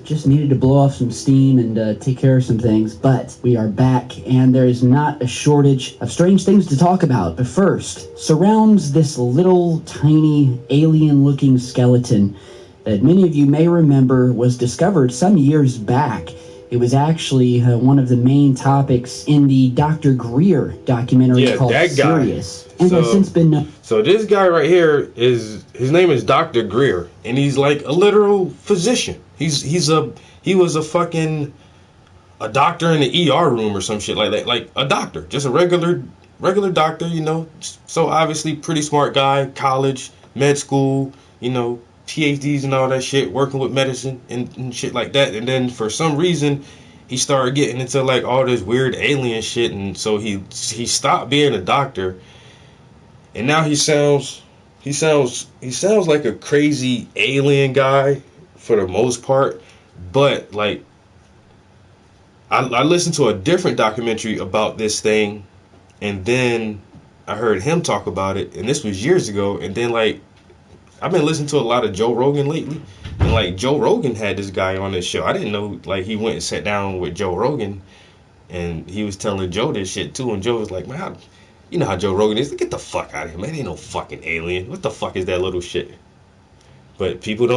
[SPEAKER 5] Just needed to blow off some steam and take care of some things. But we are back, and there is not a shortage of strange things to talk about. But first, surrounds this little, tiny, alien-looking skeleton that many of you may remember was discovered some years back. It was actually one of the main topics in the Dr. Greer documentary called
[SPEAKER 1] that guy.
[SPEAKER 5] Sirius, and has since been known.
[SPEAKER 1] So this guy right here his name is Dr. Greer, and he's like a literal physician. He was a doctor in the ER room or some shit like that, like a doctor, just a regular doctor, you know. So obviously pretty smart guy, college, med school, you know, PhDs and all that shit, working with medicine and shit like that. And then for some reason he started getting into like all this weird alien shit, and so he stopped being a doctor, and now he sounds like a crazy alien guy for the most part. But like I listened to a different documentary about this thing, and then I heard him talk about it, and this was years ago. And then like I've been listening to a lot of Joe Rogan lately, and like Joe Rogan had this guy on his show. I didn't know, like, he went and sat down with Joe Rogan, and he was telling Joe this shit too, and Joe was like, man, you know how Joe Rogan is. Get the fuck out of here, man. Ain't no fucking alien. What the fuck is that little shit? But people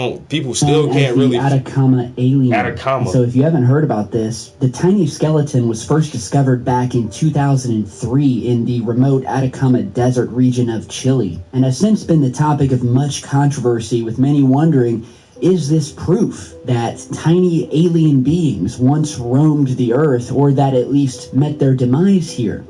[SPEAKER 1] still can't really.
[SPEAKER 5] Atacama alien.
[SPEAKER 1] Atacama.
[SPEAKER 5] So if you haven't heard about this, the tiny skeleton was first discovered back in 2003 in the remote Atacama Desert region of Chile, and has since been the topic of much controversy, with many wondering, is this proof that tiny alien beings once roamed the earth, or that at least met their demise here?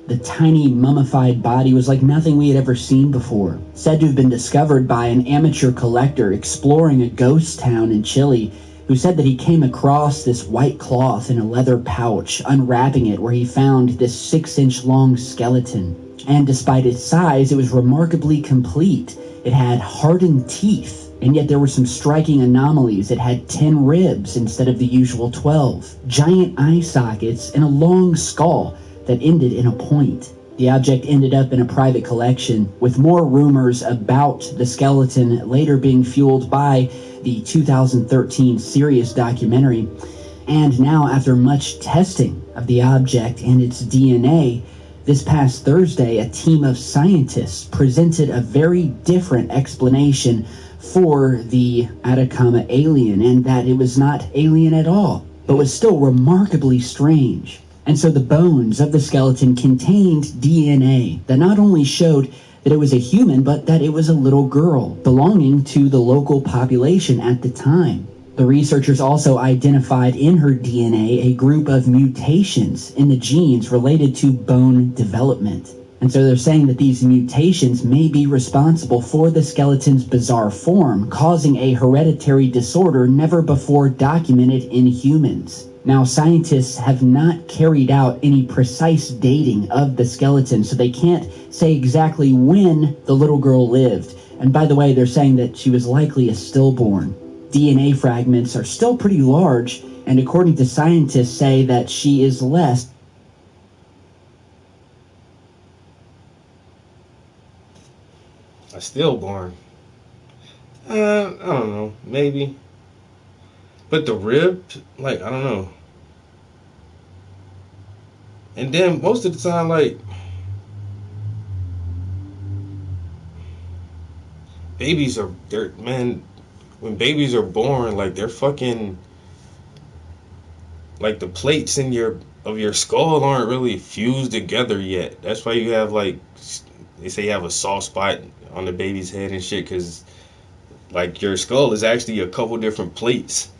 [SPEAKER 5] The tiny mummified body was like nothing we had ever seen before, said to have been discovered by an amateur collector exploring a ghost town in Chile, who said that he came across this white cloth in a leather pouch, unwrapping it, where he found this 6-inch long skeleton. And despite its size, it was remarkably complete. It had hardened teeth, and yet there were some striking anomalies. It had 10 ribs instead of the usual 12, giant eye sockets, and a long skull that ended in a point. The object ended up in a private collection, with more rumors about the skeleton later being fueled by the 2013 Sirius documentary. And now, after much testing of the object and its DNA, this past Thursday, a team of scientists presented a very different explanation for the Atacama alien, and that it was not alien at all, but was still remarkably strange. And so the bones of the skeleton contained DNA that not only showed that it was a human, but that it was a little girl belonging to the local population at the time. The researchers also identified in her DNA a group of mutations in the genes related to bone development. And so they're saying that these mutations may be responsible for the skeleton's bizarre form, causing a hereditary disorder never before documented in humans. Now, scientists have not carried out any precise dating of the skeleton, so they can't say exactly when the little girl lived. And by the way, they're saying that she was likely a stillborn. DNA fragments are still pretty large, and according to scientists, say that she is less.
[SPEAKER 1] A stillborn. I don't know, maybe. But the rib, like, I don't know. And then most of the time, like, when babies are born, like, they're fucking, like, the plates of your skull aren't really fused together yet. That's why you have, like, they say you have a soft spot on the baby's head and shit, because, like, your skull is actually a couple different plates.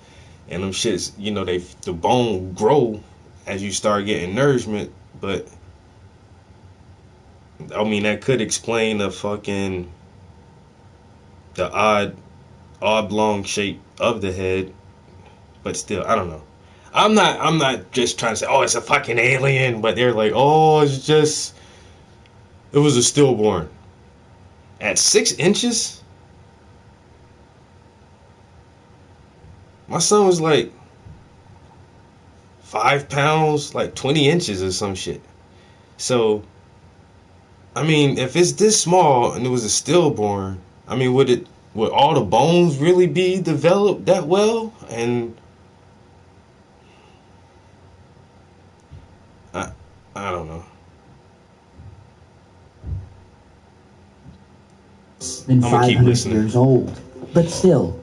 [SPEAKER 1] And them shits, you know, the bone grow as you start getting nourishment. But I mean, that could explain the oblong shape of the head. But still, I don't know. I'm not just trying to say, oh, it's a fucking alien. But they're like, oh, it was a stillborn at 6 inches. My son was like 5 pounds, like 20 inches or some shit. So I mean, if it's this small and it was a stillborn, I mean, would all the bones really be developed that well? And I I don't know.
[SPEAKER 5] Than
[SPEAKER 1] I'm gonna keep
[SPEAKER 5] 500
[SPEAKER 1] listening.
[SPEAKER 5] years old. But still,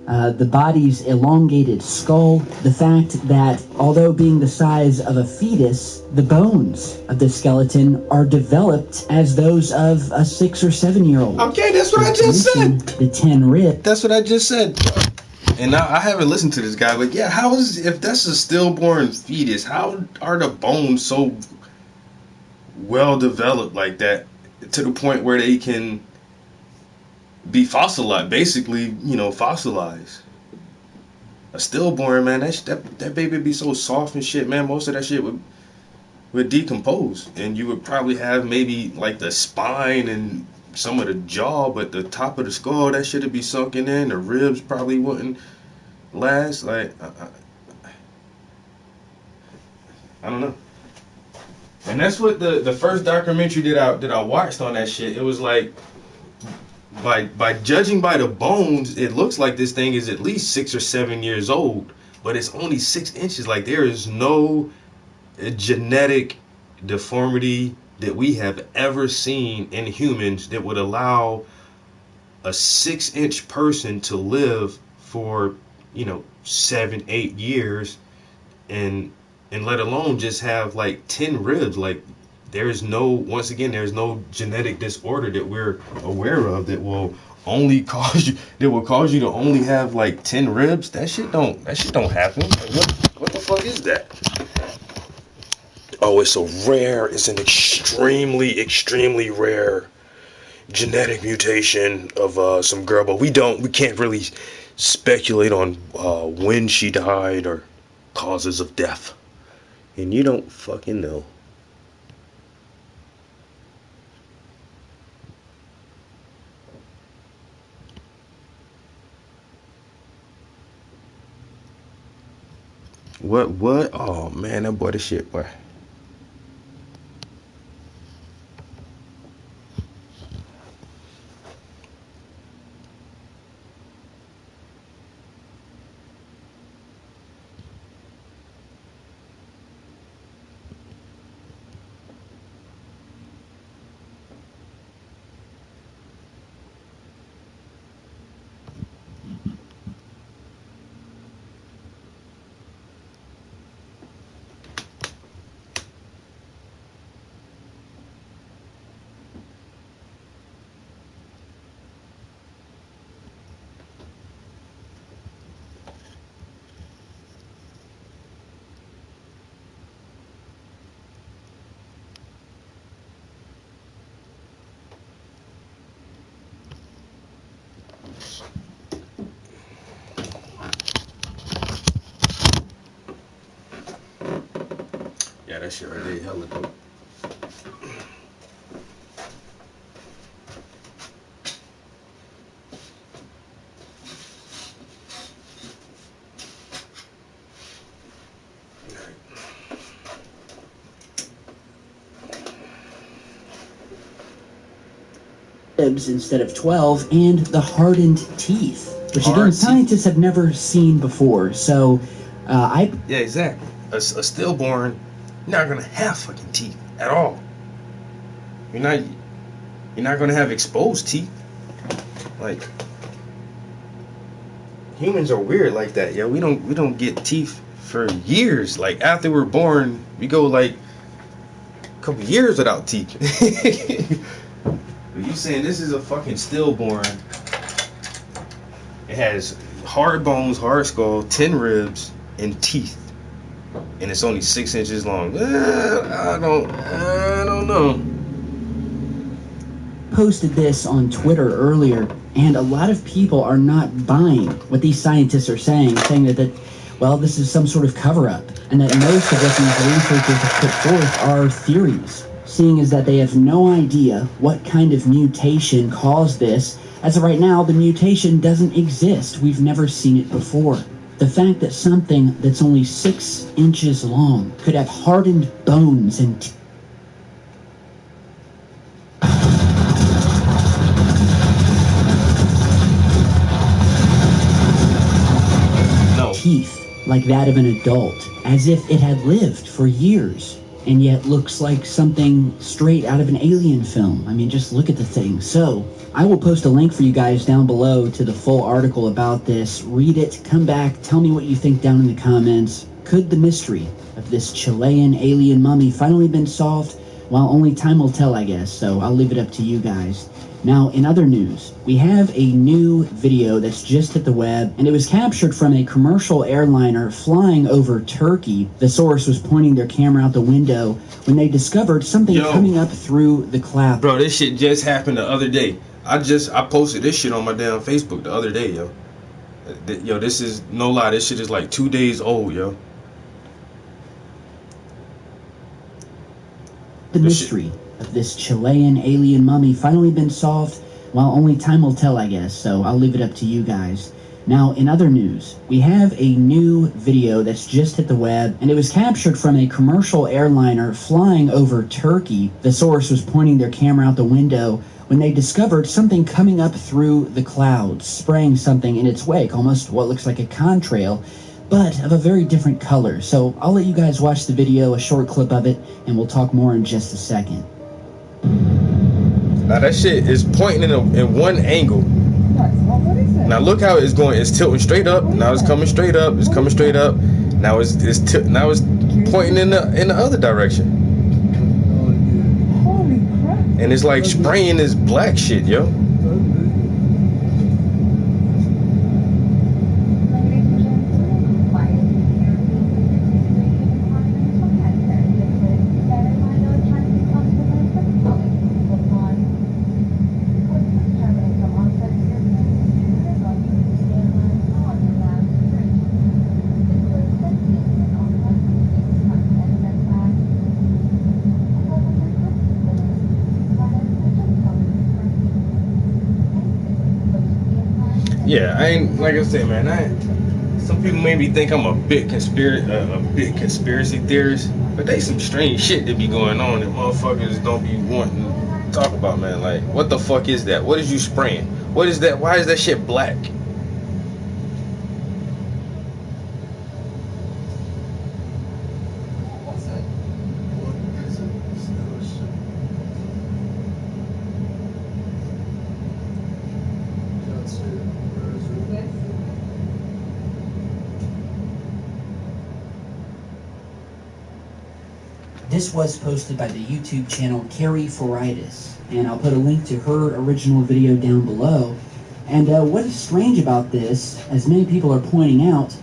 [SPEAKER 5] the body's elongated skull, the fact that although being the size of a fetus, the bones of the skeleton are developed as those of a 6 or 7 year old.
[SPEAKER 1] Okay, that's what I just said.
[SPEAKER 5] The 10 rib.
[SPEAKER 1] That's what I just said. And now I haven't listened to this guy, but yeah, if that's a stillborn fetus, how are the bones so well developed like that to the point where they can be fossilized, basically, fossilized? A stillborn, man, that baby would be so soft and shit, man. Most of that shit would decompose, and you would probably have maybe like the spine and some of the jaw, but the top of the skull, that shit would be sunken in. The ribs probably wouldn't last. Like, I don't know. And that's what the first documentary that I watched on that shit. It was like, by judging by the bones, it looks like this thing is at least 6 or 7 years old, but it's only 6 inches. Like, there is no genetic deformity that we have ever seen in humans that would allow a 6-inch person to live for 7-8 years, and let alone just have like 10 ribs. Like, there's no genetic disorder that we're aware of that will cause you to only have like 10 ribs. That shit don't happen. Like, what the fuck is that? Oh, it's an extremely, extremely rare genetic mutation of some girl, but we can't really speculate on when she died or causes of death. And you don't fucking know. What? Oh man, that boy, the shit, boy. Yeah, that shit right there, hella dope.
[SPEAKER 5] Ribs instead of 12, and the hardened teeth, which again
[SPEAKER 1] Hard
[SPEAKER 5] scientists have never seen before. So
[SPEAKER 1] Yeah, exactly. A stillborn, you're not gonna have fucking teeth at all. You're not gonna have exposed teeth. Like, humans are weird like that. Yeah, we don't get teeth for years. Like, after we're born, we go like a couple years without teeth. But you saying this is a fucking stillborn? It has hard bones, hard skull, 10 ribs, and teeth, and it's only 6 inches long. I don't know.
[SPEAKER 5] posted this on Twitter earlier, and a lot of people are not buying what these scientists are saying that well, this is some sort of cover-up, and that most of what these researchers have put forth are theories, seeing as that they have no idea what kind of mutation caused this. As of right now, the mutation doesn't exist. We've never seen it before. The fact that something that's only 6 inches long could have hardened bones and like that of an adult, as if it had lived for years, and yet looks like something straight out of an alien film. I mean, just look at the thing. So, I will post a link for you guys down below to the full article about this. Read it, come back, tell me what you think down in the comments. Could the mystery of this Chilean alien mummy finally been solved? Well, only time will tell, I guess, so I'll leave it up to you guys. Now, in other news, we have a new video that's just hit the web, and it was captured from a commercial airliner flying over Turkey. The source was pointing their camera out the window when they discovered something coming up through the cloud.
[SPEAKER 1] Bro, this shit just happened the other day. I posted this shit on my damn Facebook the other day, yo. Yo, this is, no lie, this shit is like 2 days old, yo.
[SPEAKER 5] The mystery of this Chilean alien mummy finally been solved? Well, only time will tell, I guess, so I'll leave it up to you guys. Now, in other news, we have a new video that's just hit the web, and it was captured from a commercial airliner flying over Turkey. The source was pointing their camera out the window when they discovered something coming up through the clouds, spraying something in its wake, almost what looks like a contrail, but of a very different color. So I'll let you guys watch the video, a short clip of it, and we'll talk more in just a second.
[SPEAKER 1] Now that shit is pointing in one angle. Now look how it's going. It's tilting straight up. Now it's coming straight up. It's coming straight up. Now it's pointing in the other direction. And it's like spraying this black shit, yo. Yeah, I ain't, like I said, man, some people maybe think I'm a bit conspiracy theorist, but they some strange shit that be going on that motherfuckers don't be wanting to talk about, man. Like, what the fuck is that? What is you spraying? What is that? Why is that shit black?
[SPEAKER 5] This was posted by the YouTube channel Carrie Foritis, and I'll put a link to her original video down below. And what is strange about this, as many people are pointing out,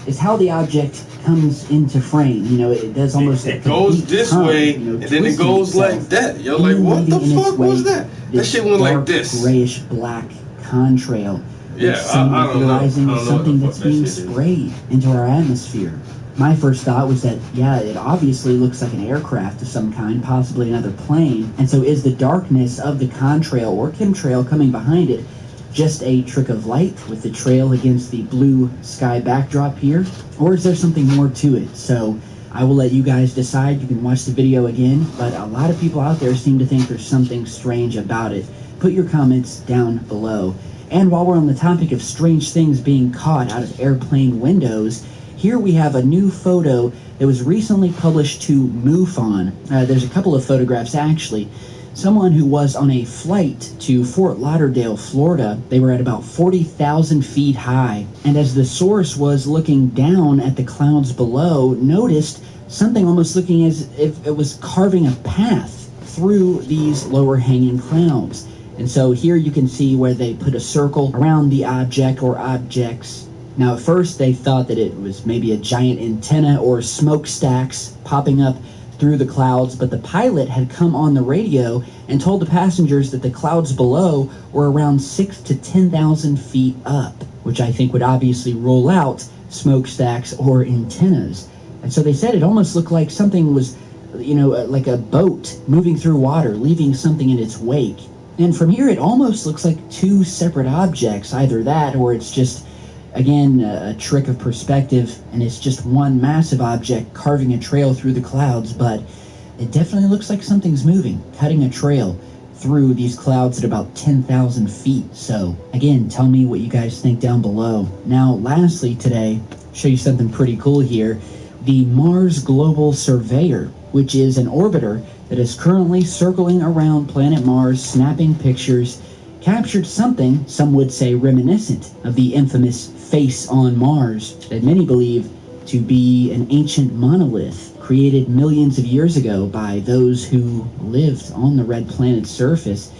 [SPEAKER 5] is how the object comes into frame. You know, it does almost
[SPEAKER 1] it goes this way, and then it goes like that. You're like, what the fuck was that? That shit went like this.
[SPEAKER 5] Grayish black contrail.
[SPEAKER 1] Yeah, I don't know.
[SPEAKER 5] Something that's being sprayed into our atmosphere. My first thought was that, yeah, it obviously looks like an aircraft of some kind, possibly another plane. And so is the darkness of the contrail or chemtrail coming behind it just a trick of light with the trail against the blue sky backdrop here? Or is there something more to it? So I will let you guys decide. You can watch the video again, but a lot of people out there seem to think there's something strange about it. Put your comments down below. And while we're on the topic of strange things being caught out of airplane windows, here we have a new photo that was recently published to MUFON. There's a couple of photographs, actually. Someone who was on a flight to Fort Lauderdale, Florida. They were at about 40,000 feet high. And as the source was looking down at the clouds below, noticed something almost looking as if it was carving a path through these lower hanging clouds. And so here you can see where they put a circle around the object or objects. Now, at first, they thought that it was maybe a giant antenna or smokestacks popping up through the clouds, but the pilot had come on the radio and told the passengers that the clouds below were around 6,000 to 10,000 feet up, which I think would obviously rule out smokestacks or antennas. And so they said it almost looked like something was, you know, like a boat moving through water, leaving something in its wake. And from here, it almost looks like two separate objects, either that or it's just, again, a trick of perspective, and it's just one massive object carving a trail through the clouds, but it definitely looks like something's moving, cutting a trail through these clouds at about 10,000 feet. So, again, tell me what you guys think down below. Now, lastly today, show you something pretty cool here. The Mars Global Surveyor, which is an orbiter that is currently circling around planet Mars, snapping pictures, captured something, some would say reminiscent of the infamous face on Mars that many believe to be an ancient monolith created millions of years ago by those who lived on the red planet's surface.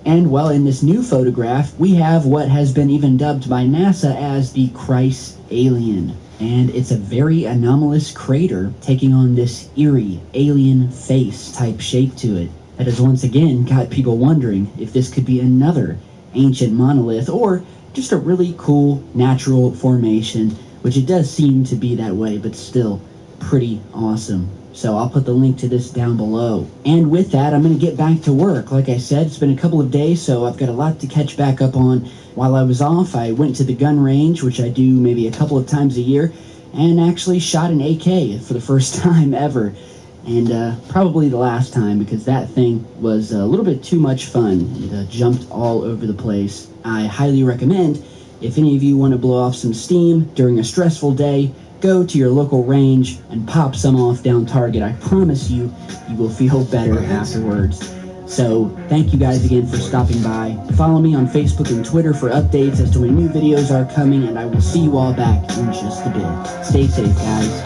[SPEAKER 5] And well, in this new photograph, we have what has been even dubbed by NASA as the Christ alien. And it's a very anomalous crater taking on this eerie alien face type shape to it that has once again got people wondering if this could be another ancient monolith or just a really cool natural formation, which it does seem to be that way, but still pretty awesome. So I'll put the link to this down below. And with that, I'm going to get back to work. Like I said, it's been a couple of days, so I've got a lot to catch back up on. While I was off, I went to the gun range, which I do maybe a couple of times a year, and actually shot an AK for the first time ever. And probably the last time, because that thing was a little bit too much fun. It jumped all over the place. I highly recommend, if any of you want to blow off some steam during a stressful day, go to your local range and pop some off down target. I promise you, you will feel better afterwards. So thank you guys again for stopping by. Follow me on Facebook and Twitter for updates as to when new videos are coming, and I will see you all back in just a bit. Stay safe, guys.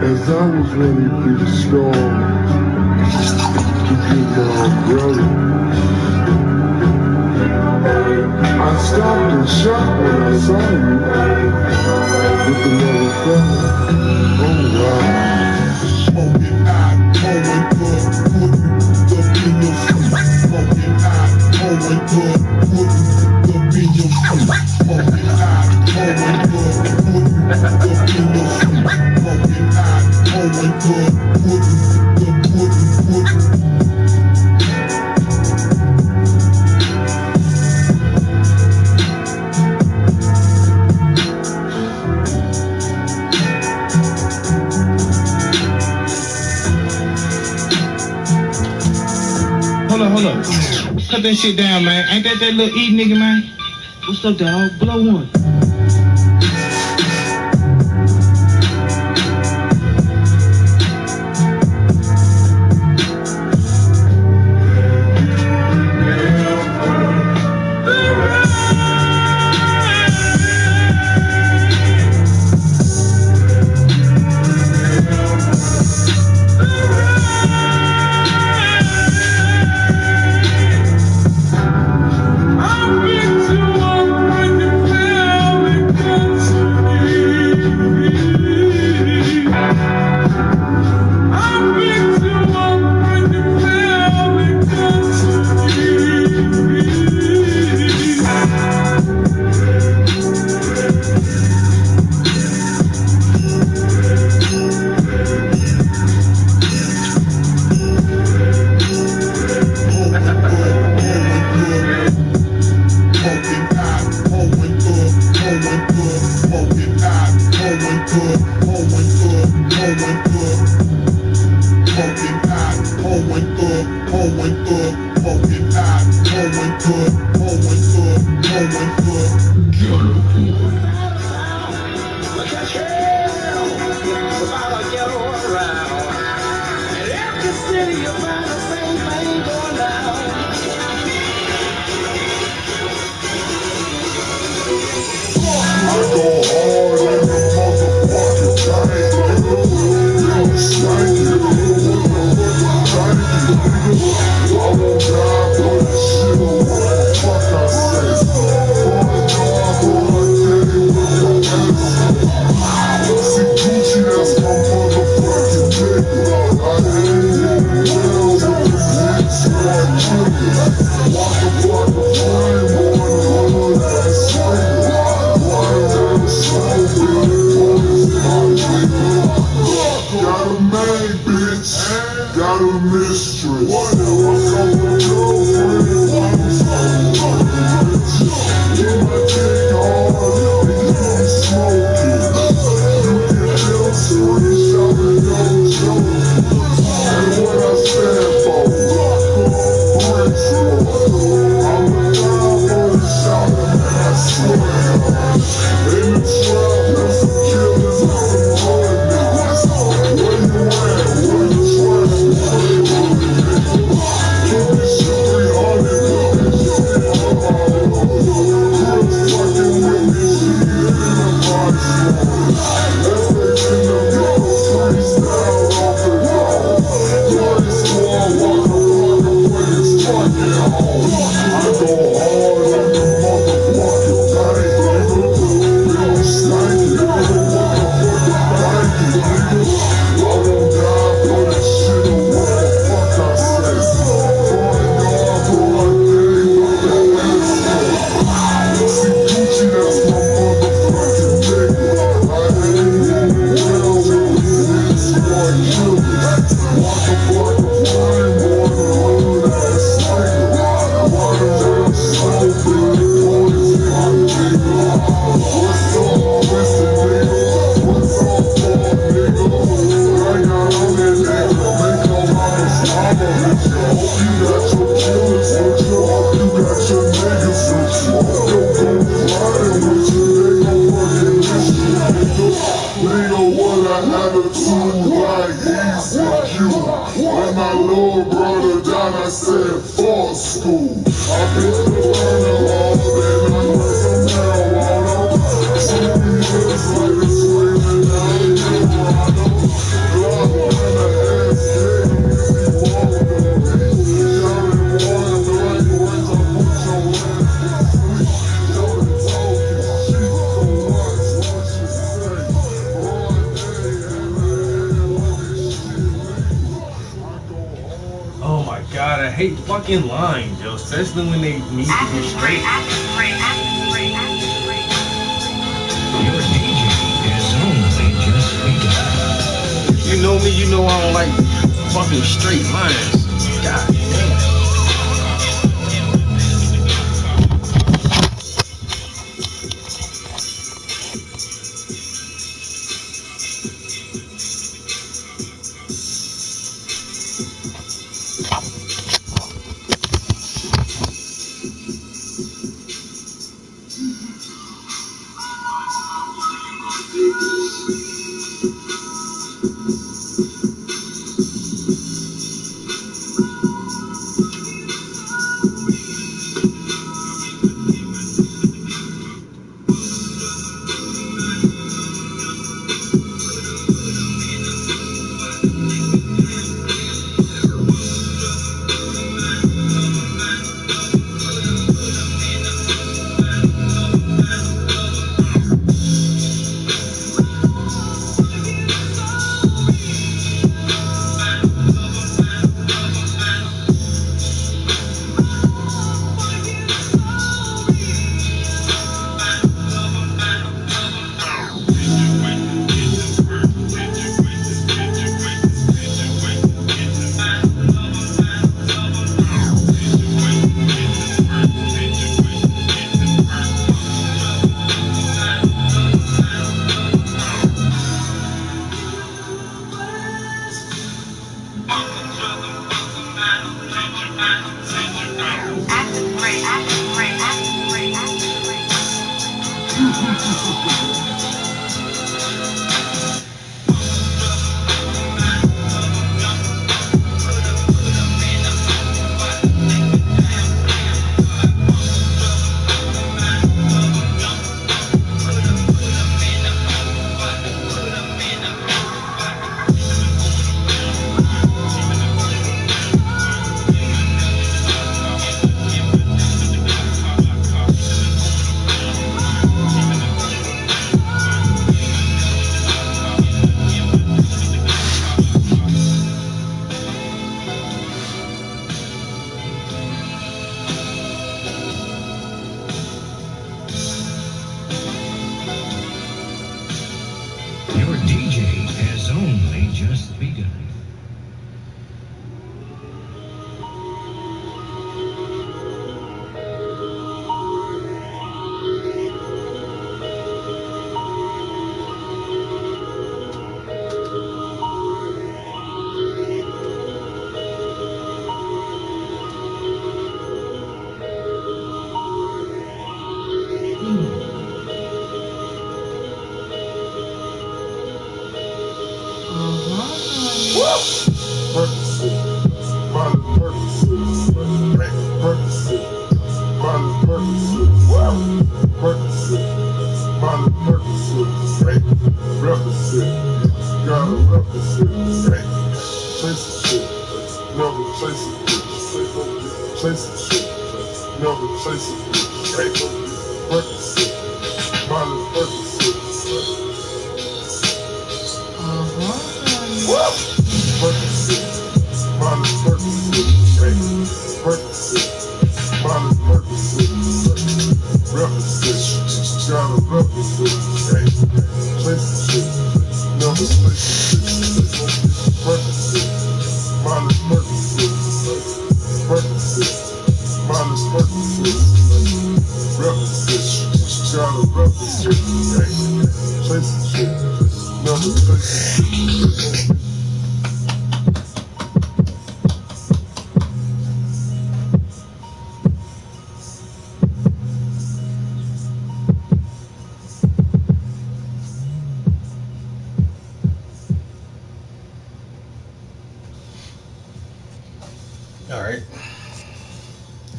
[SPEAKER 6] As I was running through the storm to get my umbrella, I stopped and shot when I saw you with another fella. Oh wow. Smoking hot, going good, putting the in your face. Smoking hot, going good, putting the in your face. Smoking hot, going good, putting the in your face. Smoking hot, going good, putting.
[SPEAKER 7] Hold up. Cut that shit down, man. Ain't that little E nigga, man? What's up, dog? Blow one.
[SPEAKER 6] my little brother down, I said, fuck school. I picked the burner all day, I put some marijuana. 2 years later, screaming down in Colorado. Glock in the ass, yeah, you be walking me. Young and boy, black boys, I put your ass to sleep. Don't be talking shit, so what you say? Broad day, and let this shit leave. I go hard.
[SPEAKER 1] Oh my god, I hate fucking lines, yo. Especially when they need to be straight.
[SPEAKER 8] Your DJ has only just begun.
[SPEAKER 1] If you know me, you know I don't like fucking straight lines. God damn.
[SPEAKER 8] Your DJ has only just begun.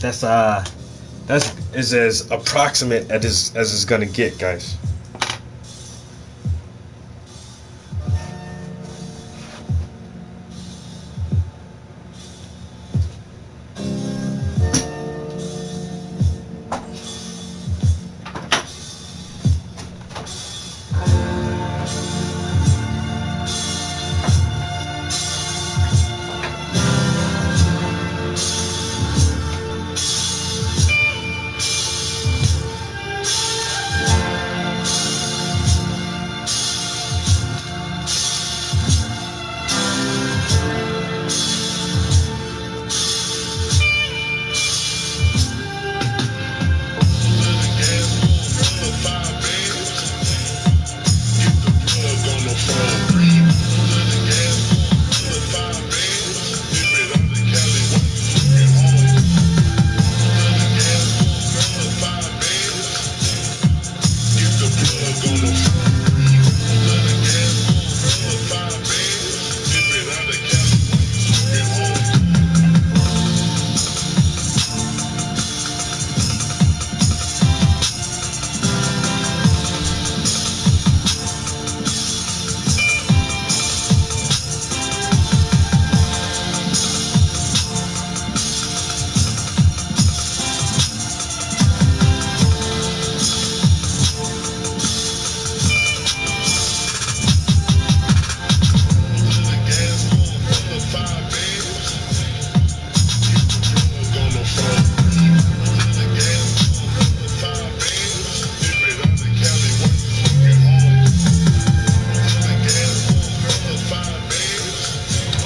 [SPEAKER 1] That's is as approximate as it's gonna get, guys.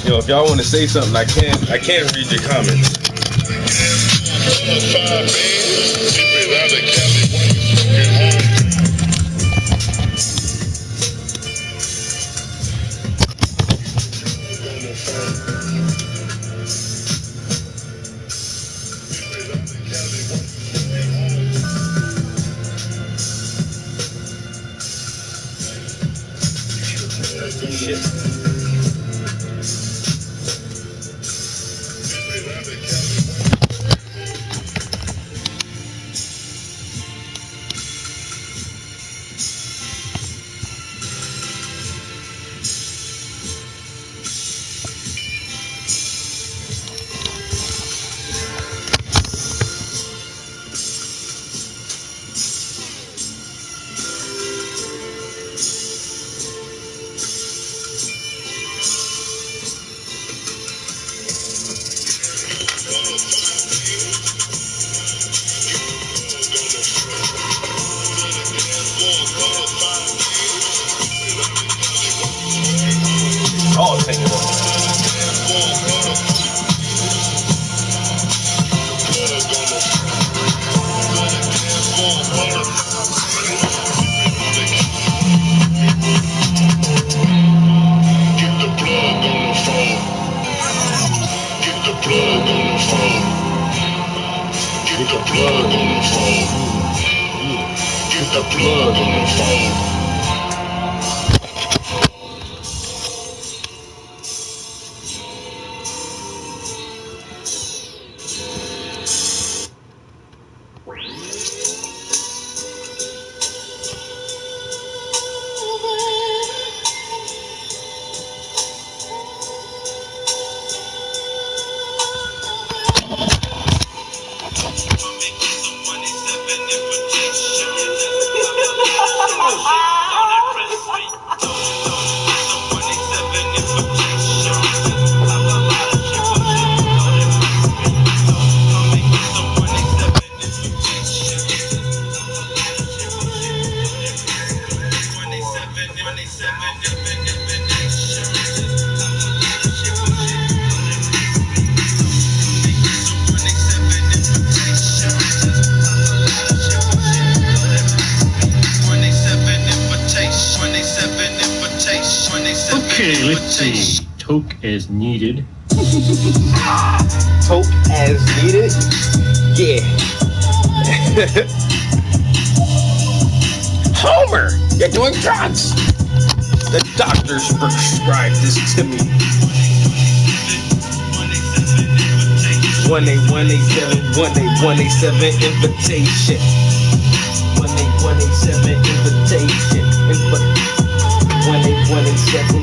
[SPEAKER 1] Yo, if y'all want to say something, I can't read your comments. Oh, take it up.
[SPEAKER 9] Okay, let's see. Toke as needed.
[SPEAKER 1] Toke as needed? Yeah. Homer, you're doing drugs. The doctors prescribed this to me. 1817 invitation. 1817 invitation. 1817.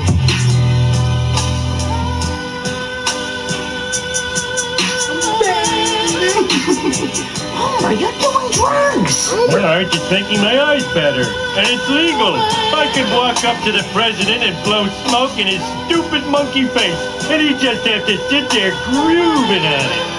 [SPEAKER 5] Oh, you're doing drugs.
[SPEAKER 9] Well, aren't you thinking my eyes better? And it's legal. I could walk up to the president and blow smoke in his stupid monkey face, and he'd just have to sit there grooving on it.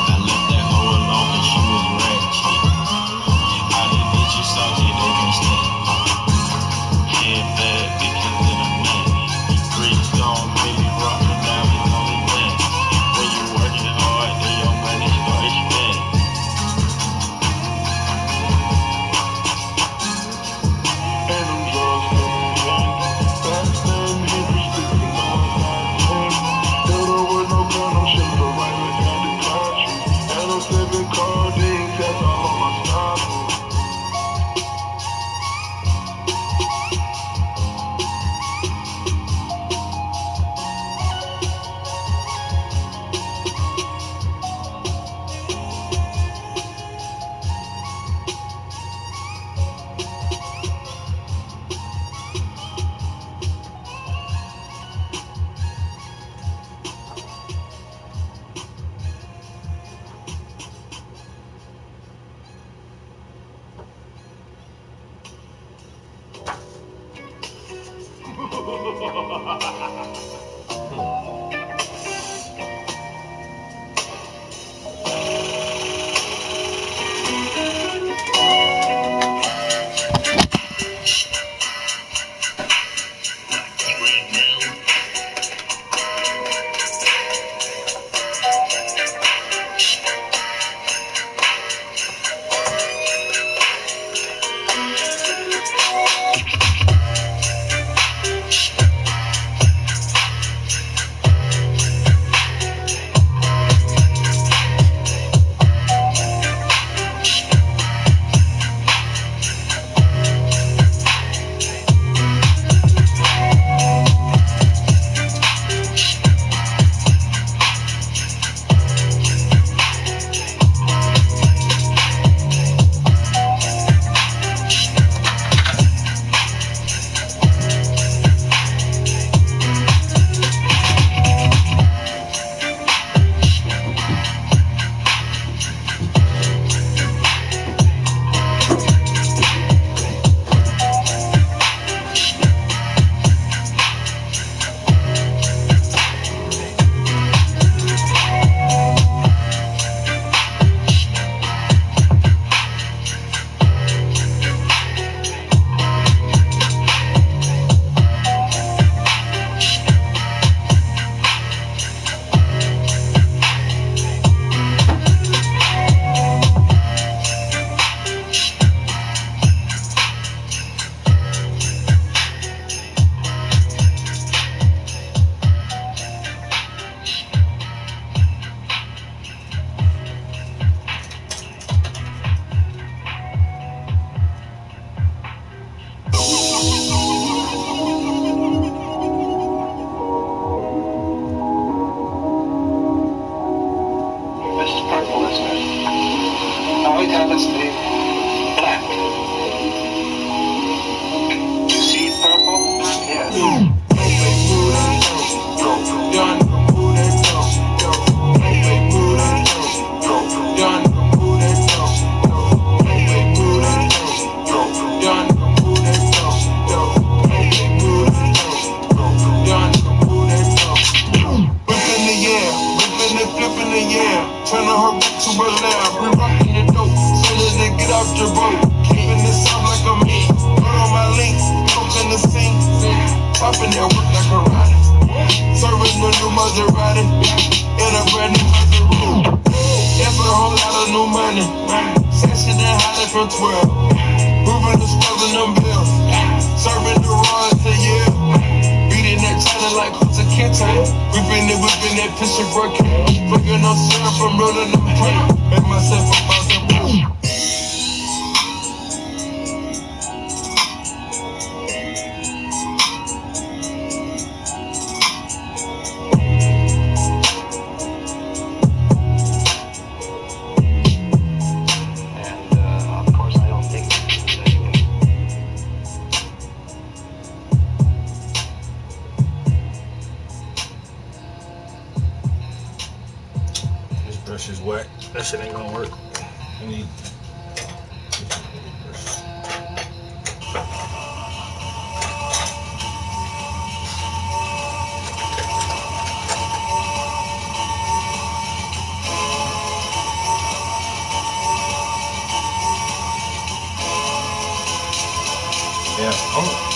[SPEAKER 10] I left
[SPEAKER 1] Brush is wet. That shit ain't gonna work. I need. Yeah. Oh.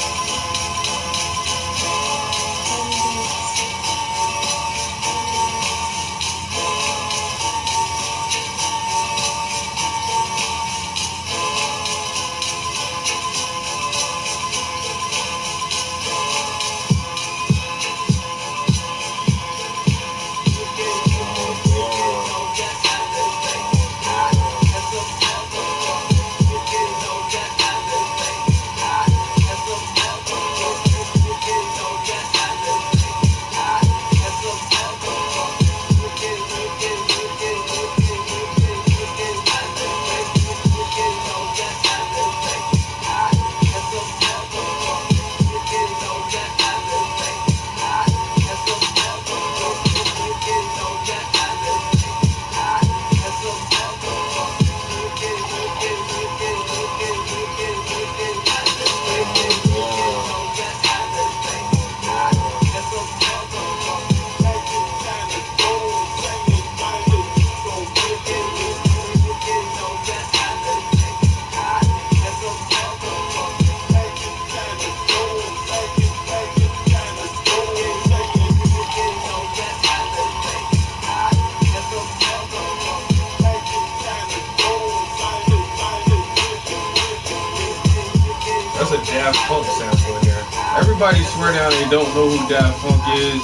[SPEAKER 1] Daft Punk sample in there. Everybody swear down they don't know who Daft Punk is,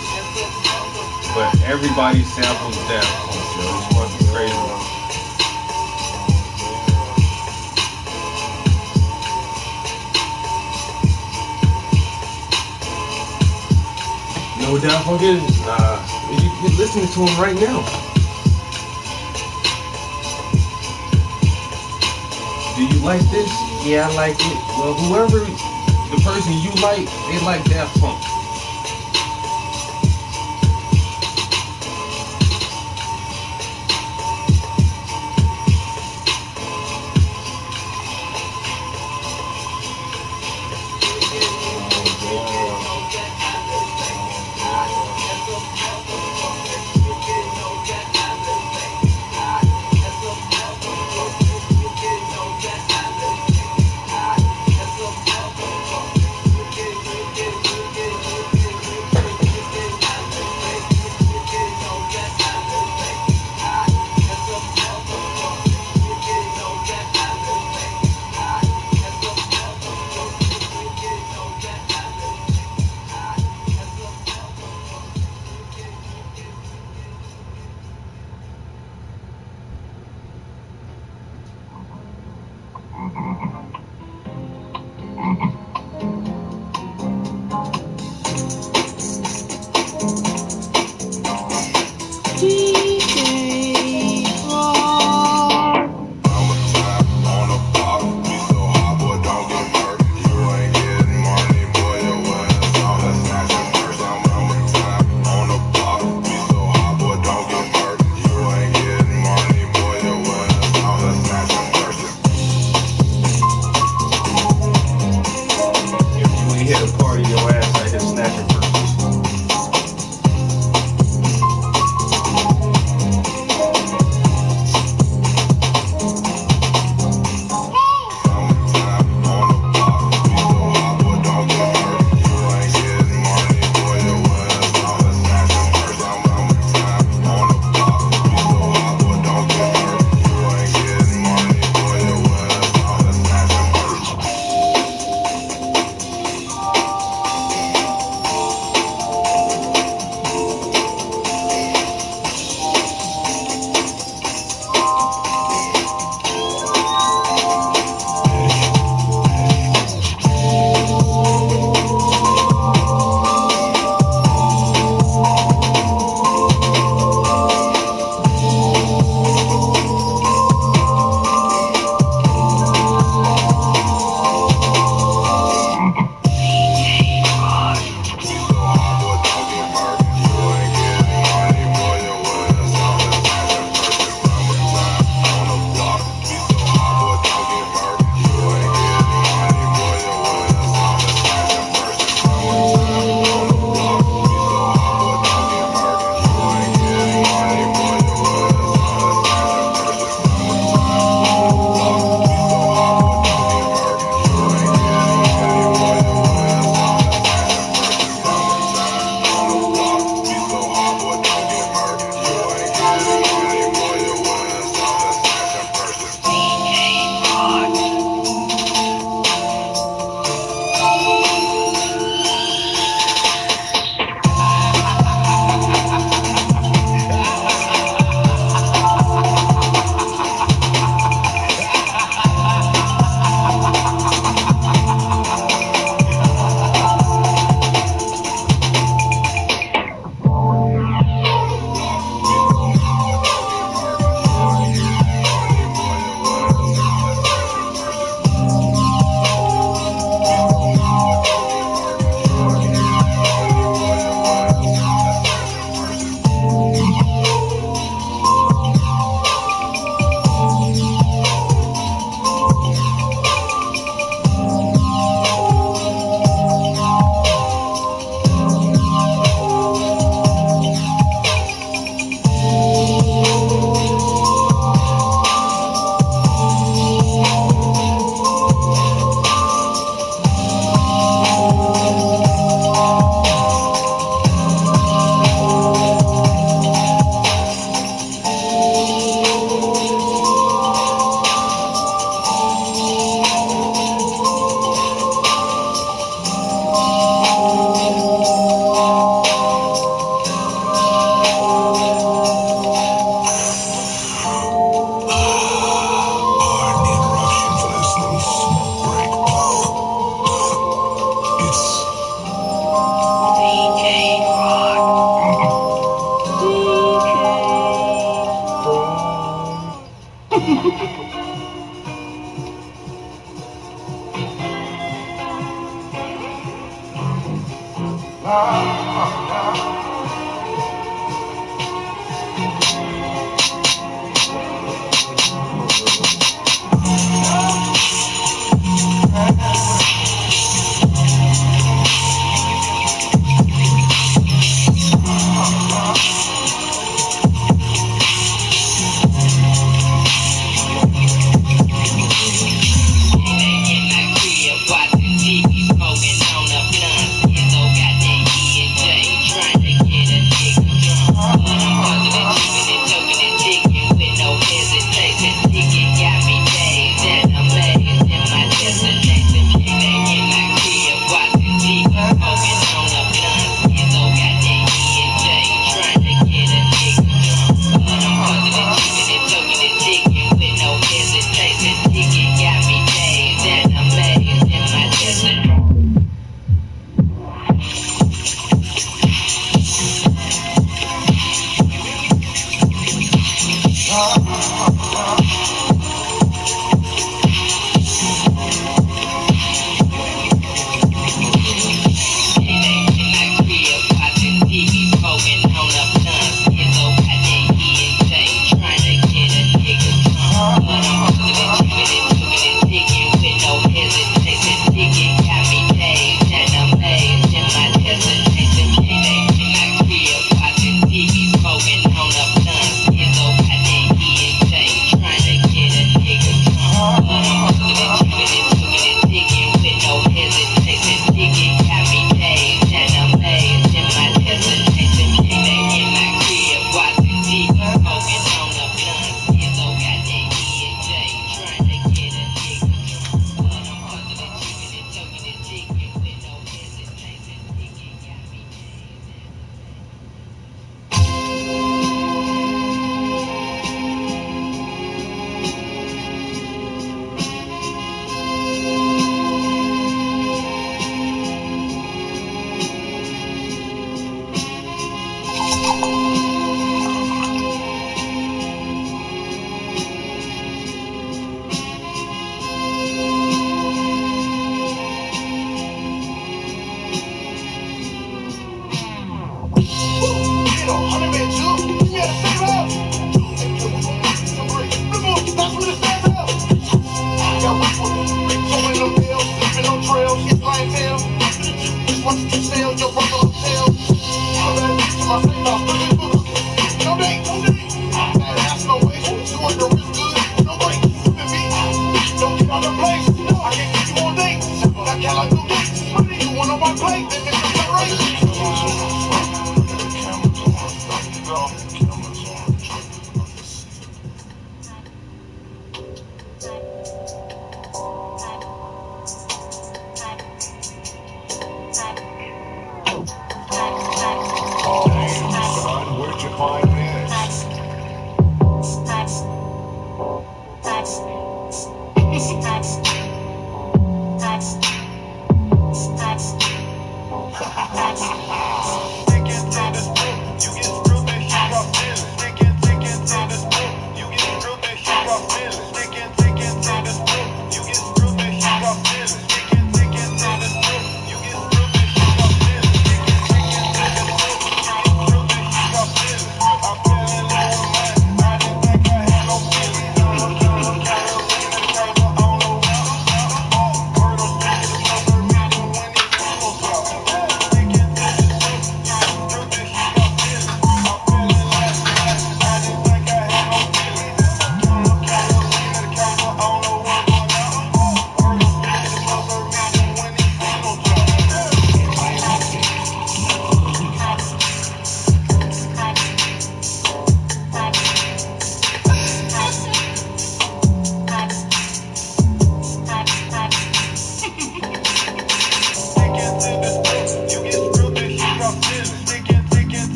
[SPEAKER 1] but everybody samples Daft Punk, yo. It's fucking crazy. You know what Daft Punk is? Nah, you're listening to him right now. Do you like this? Yeah, I like it. Well, whoever the person you like, they like Daft Punk.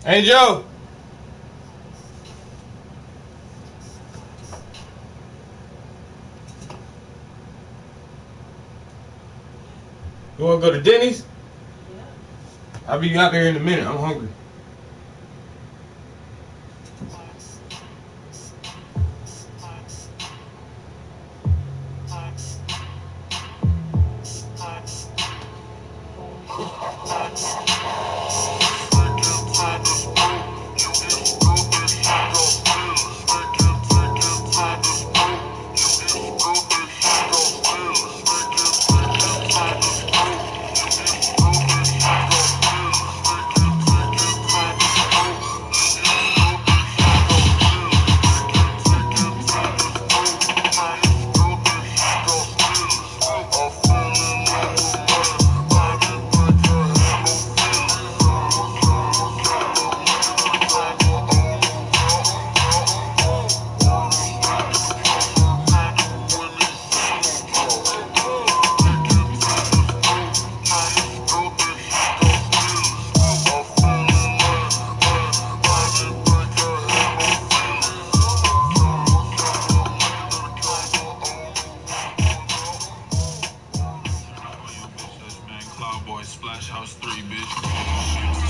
[SPEAKER 1] Hey, Joe. You want to go to Denny's? Yeah. I'll be out there in a minute. I'm hungry.
[SPEAKER 10] Splash House 3, bitch.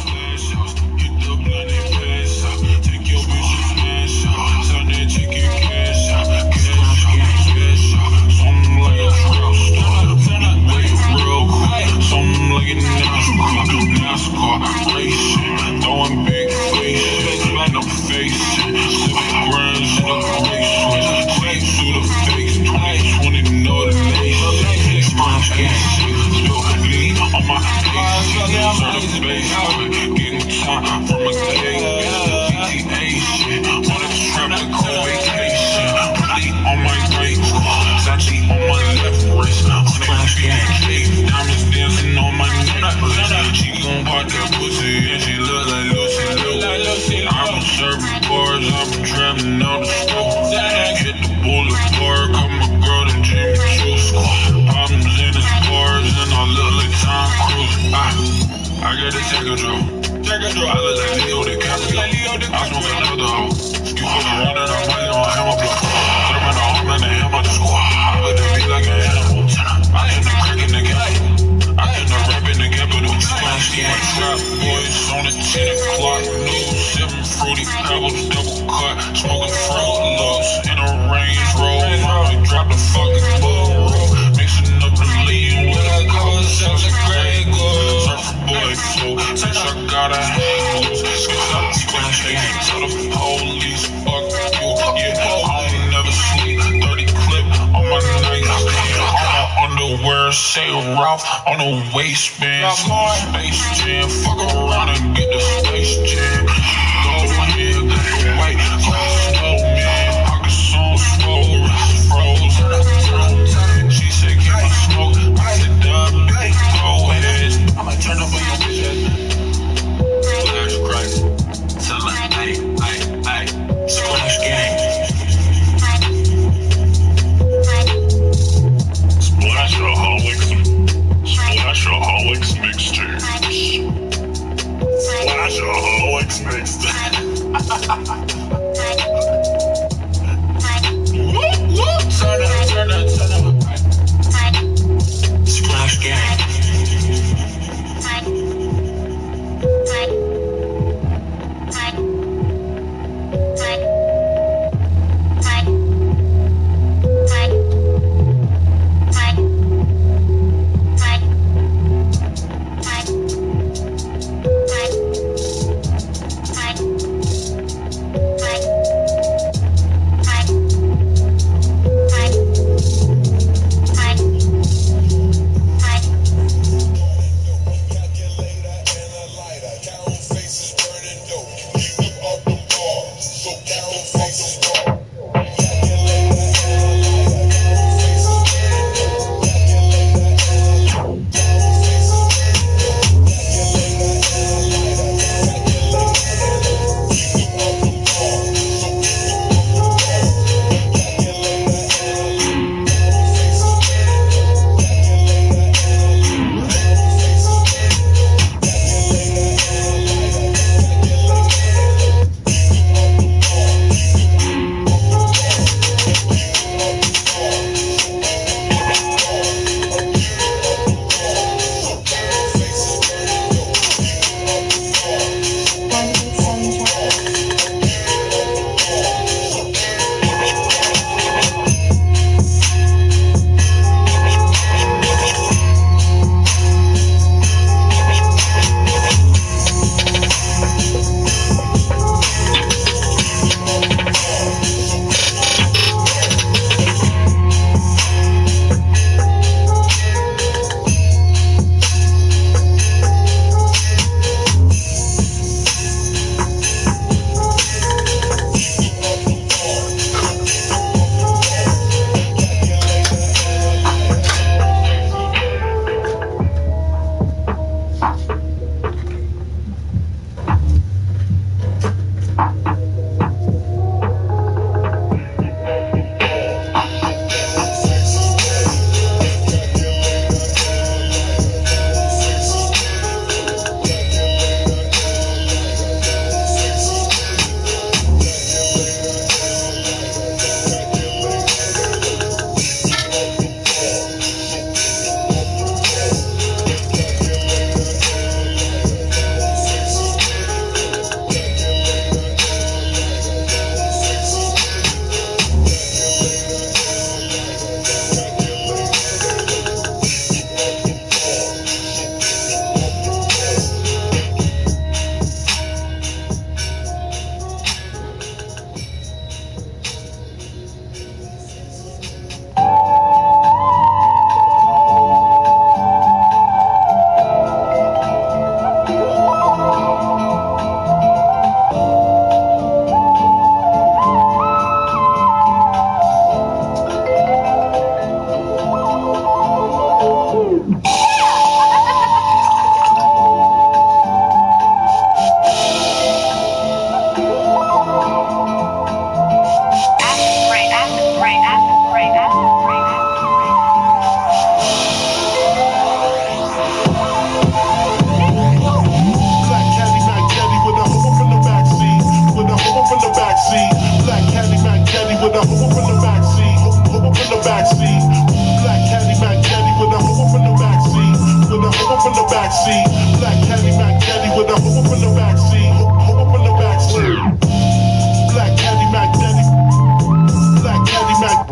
[SPEAKER 10] Splash House, hit the blunt and pass out. Take your bitch and smash out. Turn that chicken cash out. Cash out. Something like a drill star. Way real quick. Something like a NASCAR racing. Throwing big faces. Like I'm facing. 7 grands in a gray switch. Straight through the face. 2020 know the nation. Splash gang. On my face, turn the bass, getting time from a day. GTA shit, on a trip to go vacation. Really on my right, Sachi on my left wrist. Splash gang, diamonds dancing on my necklace. She gon' pop that pussy and she look like Lucy Lou. I'm serving bars, I've been traveling out the store. Hit the boulevard, cut my girl to Jimmy Choo squad. Problems in his bars and I look like Tom Cruise. I got a Tegra Joe. I look like Leo DiCaprio. I smoke another hoe. You fuck around and I'm waiting on hammer block. Serving the home and the hammer the squad. I look to be like an animal. I in the crack in the capital. I in the rap in the capital. Splash gang, trap boys on the 10 o'clock news. 7 fruity pebbles, double cut. Smoking Fruit Loops in a Range Rover. I drop the fucking bull roll. Mixing up the lean with a cold such a great good. Surfer boy flow, bitch I gotta hang loose. Skip up splash gang, tell the police fuck you. Yeah, I don't never sleep. 30 clip on my night. On my underwear, say Ralph on the waistband. Space Jam, fuck around and get the Space Jam. Go ahead, get the white. Snowman, pockets on swole, wrist froze. She said, can I smoke? I said, dub, go ahead. I might turn up on your bitch ass. Flash crack. Tell her, ay, Splash gang. Splashaholics mixtapes. Splashaholics mixtapes. Whoop, turn up. Splash gang.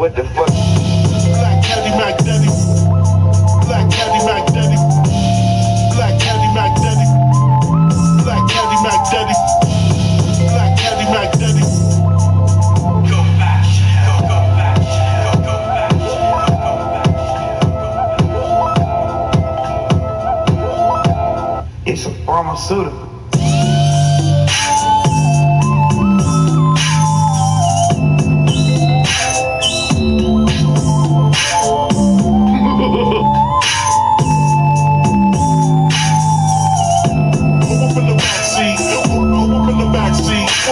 [SPEAKER 11] What the fuck? Black Caddy Mac Daddy. Black Caddy Mac Daddy. Black Caddy Mac Daddy. Black Caddy Mac Daddy. Black Caddy Mac Daddy. Go back, go back, go back. It's a pharmaceutical.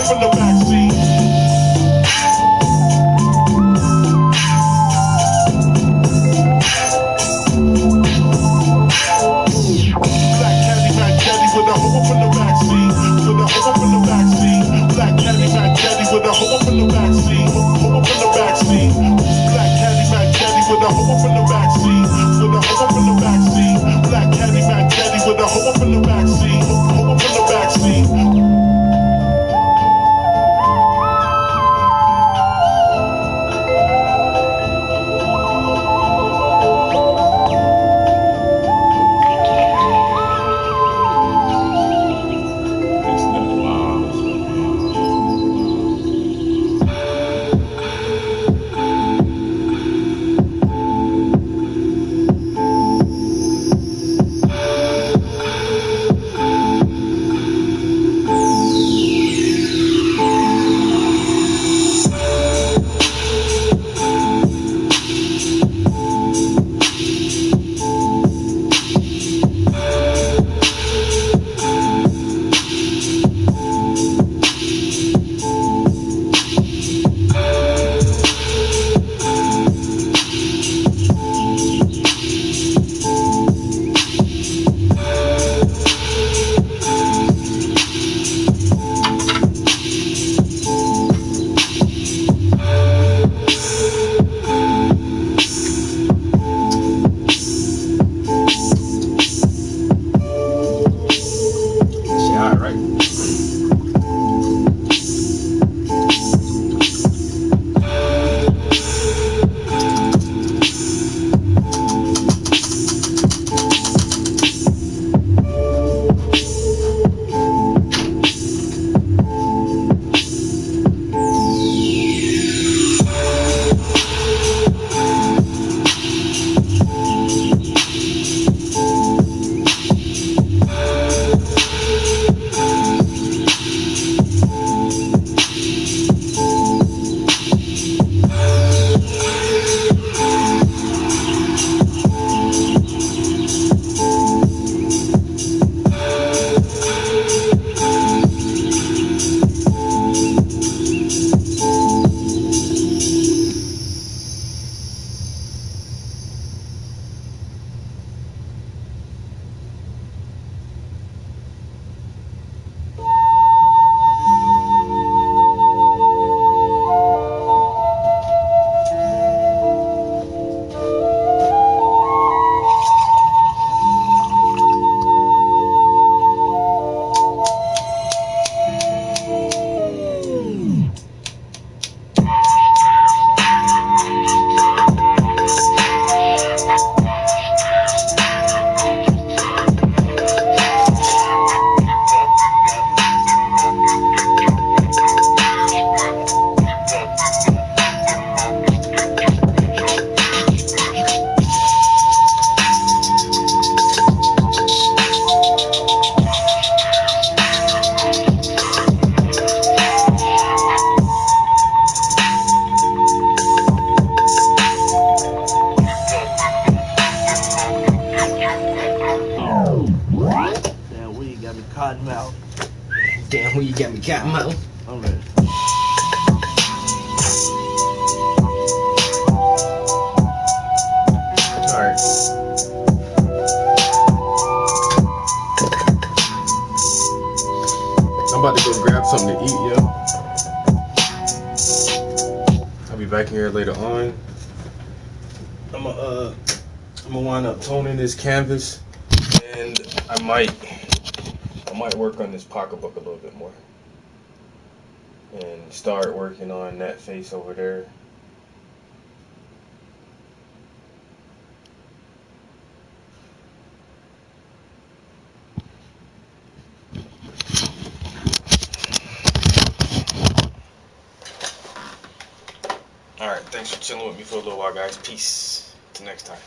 [SPEAKER 11] From the backseat. Black Caddy Mac Daddy with a hoe from the backseat. With a hoe from the backseat. Black Caddy Mac Daddy with a hoe from the backseat. Hoe from the backseat. Black Caddy Mac Daddy with a hoe from the backseat. With a hoe from the backseat. Black Caddy Mac Daddy with a hoe from the backseat. Hoe from the backseat.
[SPEAKER 12] Cottonmouth.
[SPEAKER 1] Damn, who you got me, Cottonmouth?
[SPEAKER 12] I'm ready.
[SPEAKER 1] Alright. I'm about to go grab something to eat, yo. I'll be back here later on. I'm gonna wind up toning this canvas, and I might work on this pocketbook a little bit more, and start working on that face over there. Alright, thanks for chilling with me for a little while, guys. Peace. Till next time.